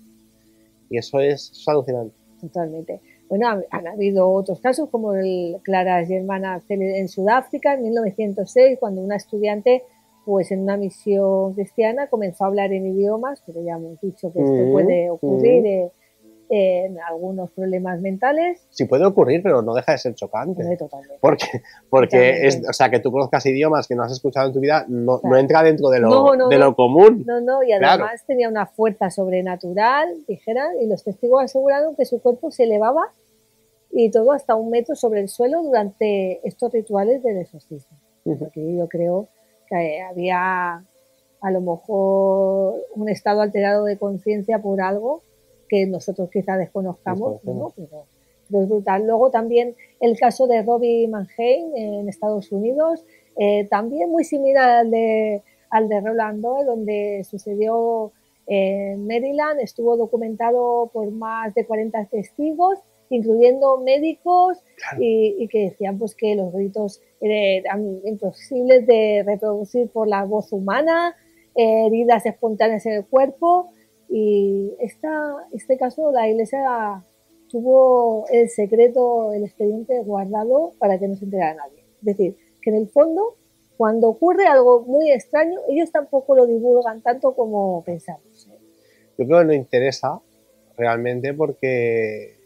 Y eso es alucinante. Totalmente. Bueno, han habido otros casos como el Clara Germana en Sudáfrica en 1906, cuando una estudiante, pues en una misión cristiana, comenzó a hablar en idiomas, pero ya hemos dicho que esto puede ocurrir en algunos problemas mentales. Sí puede ocurrir, pero no deja de ser chocante. Totalmente. Porque o sea, que tú conozcas idiomas que no has escuchado en tu vida no entra dentro de lo común. No, y además tenía una fuerza sobrenatural, dijeran, y los testigos aseguraron que su cuerpo se elevaba y todo hasta 1 metro sobre el suelo durante estos rituales del exorcismo. Porque yo creo que había a lo mejor un estado alterado de conciencia por algo que nosotros quizá desconozcamos, ¿no? Pero es brutal. Luego también el caso de Robbie Mannheim en Estados Unidos, también muy similar al de Roland Doe, donde sucedió en Maryland, estuvo documentado por más de 40 testigos, incluyendo médicos, y que decían pues que los gritos eran imposibles de reproducir por la voz humana, heridas espontáneas en el cuerpo. Y este caso la Iglesia tuvo el secreto, el expediente guardado para que no se enterara nadie. Es decir, que en el fondo, cuando ocurre algo muy extraño, ellos tampoco lo divulgan tanto como pensamos. Yo creo que no interesa realmente porque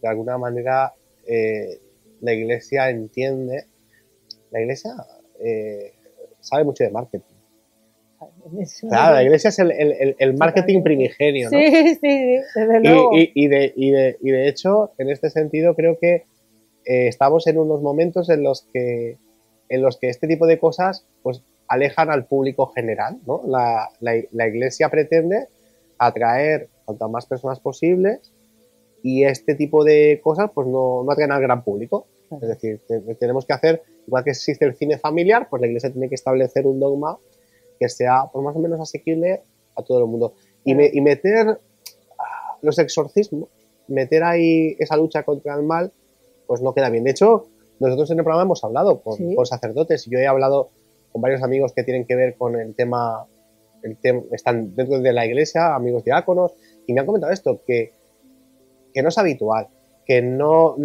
de alguna manera la Iglesia entiende, la Iglesia sabe mucho de marketing. Claro, la Iglesia es el marketing primigenio, ¿no? Sí, desde luego. Y de hecho, en este sentido, creo que estamos en unos momentos en los que este tipo de cosas pues alejan al público general, ¿no? La Iglesia pretende atraer cuantas más personas posibles y este tipo de cosas pues no atraen al gran público. Es decir, tenemos que hacer, igual que existe el cine familiar, pues la Iglesia tiene que establecer un dogma que sea pues, más o menos asequible a todo el mundo. Y meter los exorcismos, meter ahí esa lucha contra el mal, pues no queda bien. De hecho, nosotros en el programa hemos hablado con sacerdotes y yo he hablado con varios amigos que tienen que ver con el tema, están dentro de la Iglesia, amigos diáconos, y me han comentado esto, que no es habitual, que no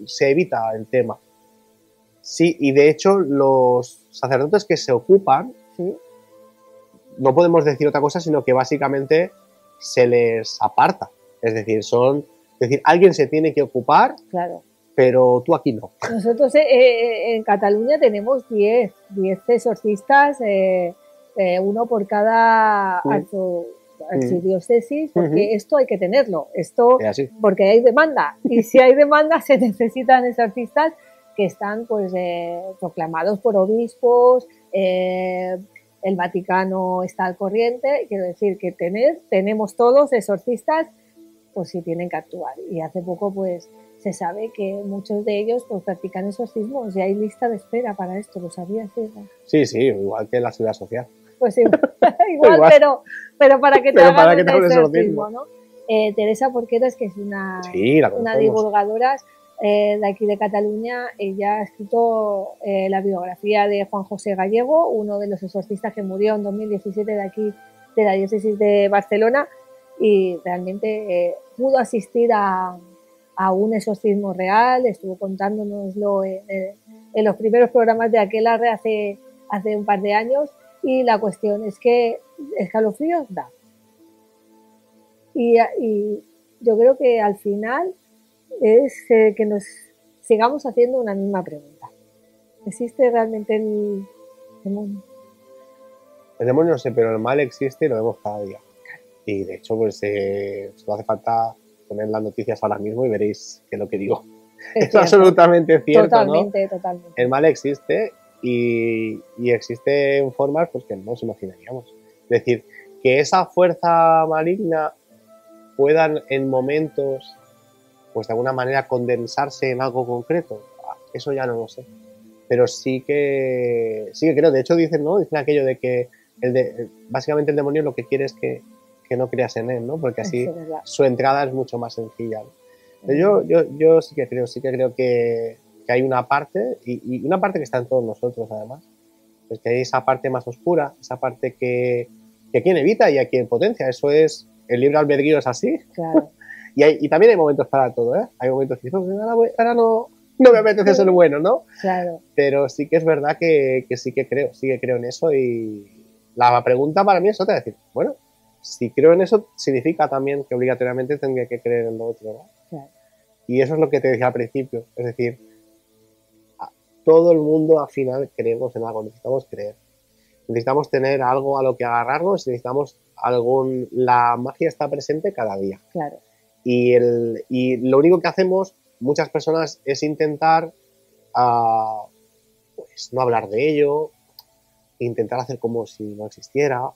se evita el tema. Sí, y de hecho los sacerdotes que se ocupan, no podemos decir otra cosa, sino que básicamente se les aparta. Es decir, alguien se tiene que ocupar, pero tú aquí no. Nosotros en Cataluña tenemos 10 exorcistas, uno por cada archidiócesis, porque esto hay que tenerlo, porque hay demanda, y si hay demanda se necesitan exorcistas que están pues proclamados por obispos, el Vaticano está al corriente, quiero decir que tenemos todos exorcistas, pues si tienen que actuar. Y hace poco pues se sabe que muchos de ellos pues practican exorcismos y hay lista de espera para esto, ¿lo sabías? Sí, sí, igual que en la seguridad social. Pues igual, pero para que te hagan un exorcismo, ¿no? Teresa Porqueras, que es una divulgadora de aquí de Cataluña, ella ha escrito la biografía de Juan José Gallego, uno de los exorcistas que murió en 2017 de aquí, de la diócesis de Barcelona, y realmente pudo asistir a un exorcismo real, estuvo contándonoslo en los primeros programas de Aquelarre hace un par de años, y la cuestión es que escalofríos da. Y yo creo que al final es que nos sigamos haciendo una misma pregunta. ¿Existe realmente el demonio? El demonio no sé, pero el mal existe y lo vemos cada día. Y de hecho, pues solo hace falta poner las noticias ahora mismo y veréis que lo que digo es absolutamente cierto. Totalmente, ¿no? Totalmente. El mal existe y existe en formas pues, que no nos imaginaríamos. Es decir, que esa fuerza maligna puedan en momentos, pues de alguna manera condensarse en algo concreto, eso ya no lo sé. Pero sí que creo, de hecho dicen aquello de que básicamente el demonio lo que quiere es que no creas en él, ¿no? Porque así su entrada es mucho más sencilla, ¿no? Yo sí que creo que hay una parte, y una parte que está en todos nosotros además, pues que hay esa parte más oscura, esa parte que quien evita y a quien potencia, eso es, el libre albedrío es así. Claro. y también hay momentos para todo, ¿eh? Hay momentos que ahora no me apetece ser bueno, ¿no? Claro. Pero sí que es verdad que sí que creo en eso, y la pregunta para mí es otra, decir, bueno, si creo en eso, significa también que obligatoriamente tendría que creer en lo otro, ¿no? Claro. Y eso es lo que te decía al principio, es decir, todo el mundo al final creemos en algo, necesitamos creer. Necesitamos tener algo a lo que agarrarnos, necesitamos la magia está presente cada día. Claro. Y lo único que hacemos muchas personas es intentar pues no hablar de ello, intentar hacer como si no existiera,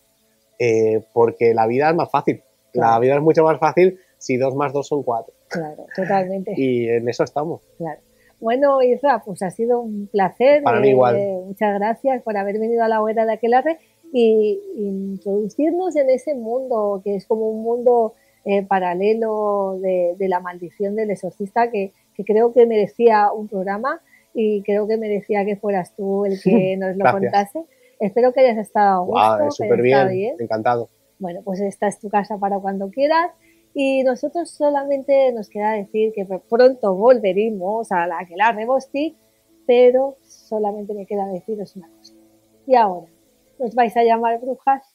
porque la vida es más fácil. Claro. La vida es mucho más fácil si 2 más 2 son 4. Claro, totalmente. Y en eso estamos. Claro. Bueno, Isra, pues ha sido un placer. Para mí igual. Muchas gracias por haber venido a la hoguera de Aquelarre y introducirnos en ese mundo que es como un mundo paralelo de la maldición del exorcista que creo que merecía un programa y creo que merecía que fueras tú el que nos lo contase. Espero que hayas estado a gusto. Súper bien, encantado. Bueno, pues esta es tu casa para cuando quieras. Y nosotros solamente nos queda decir que pronto volveremos a la Aquelarre Bosti, pero solamente me queda deciros una cosa. Y ahora, ¿nos vais a llamar brujas?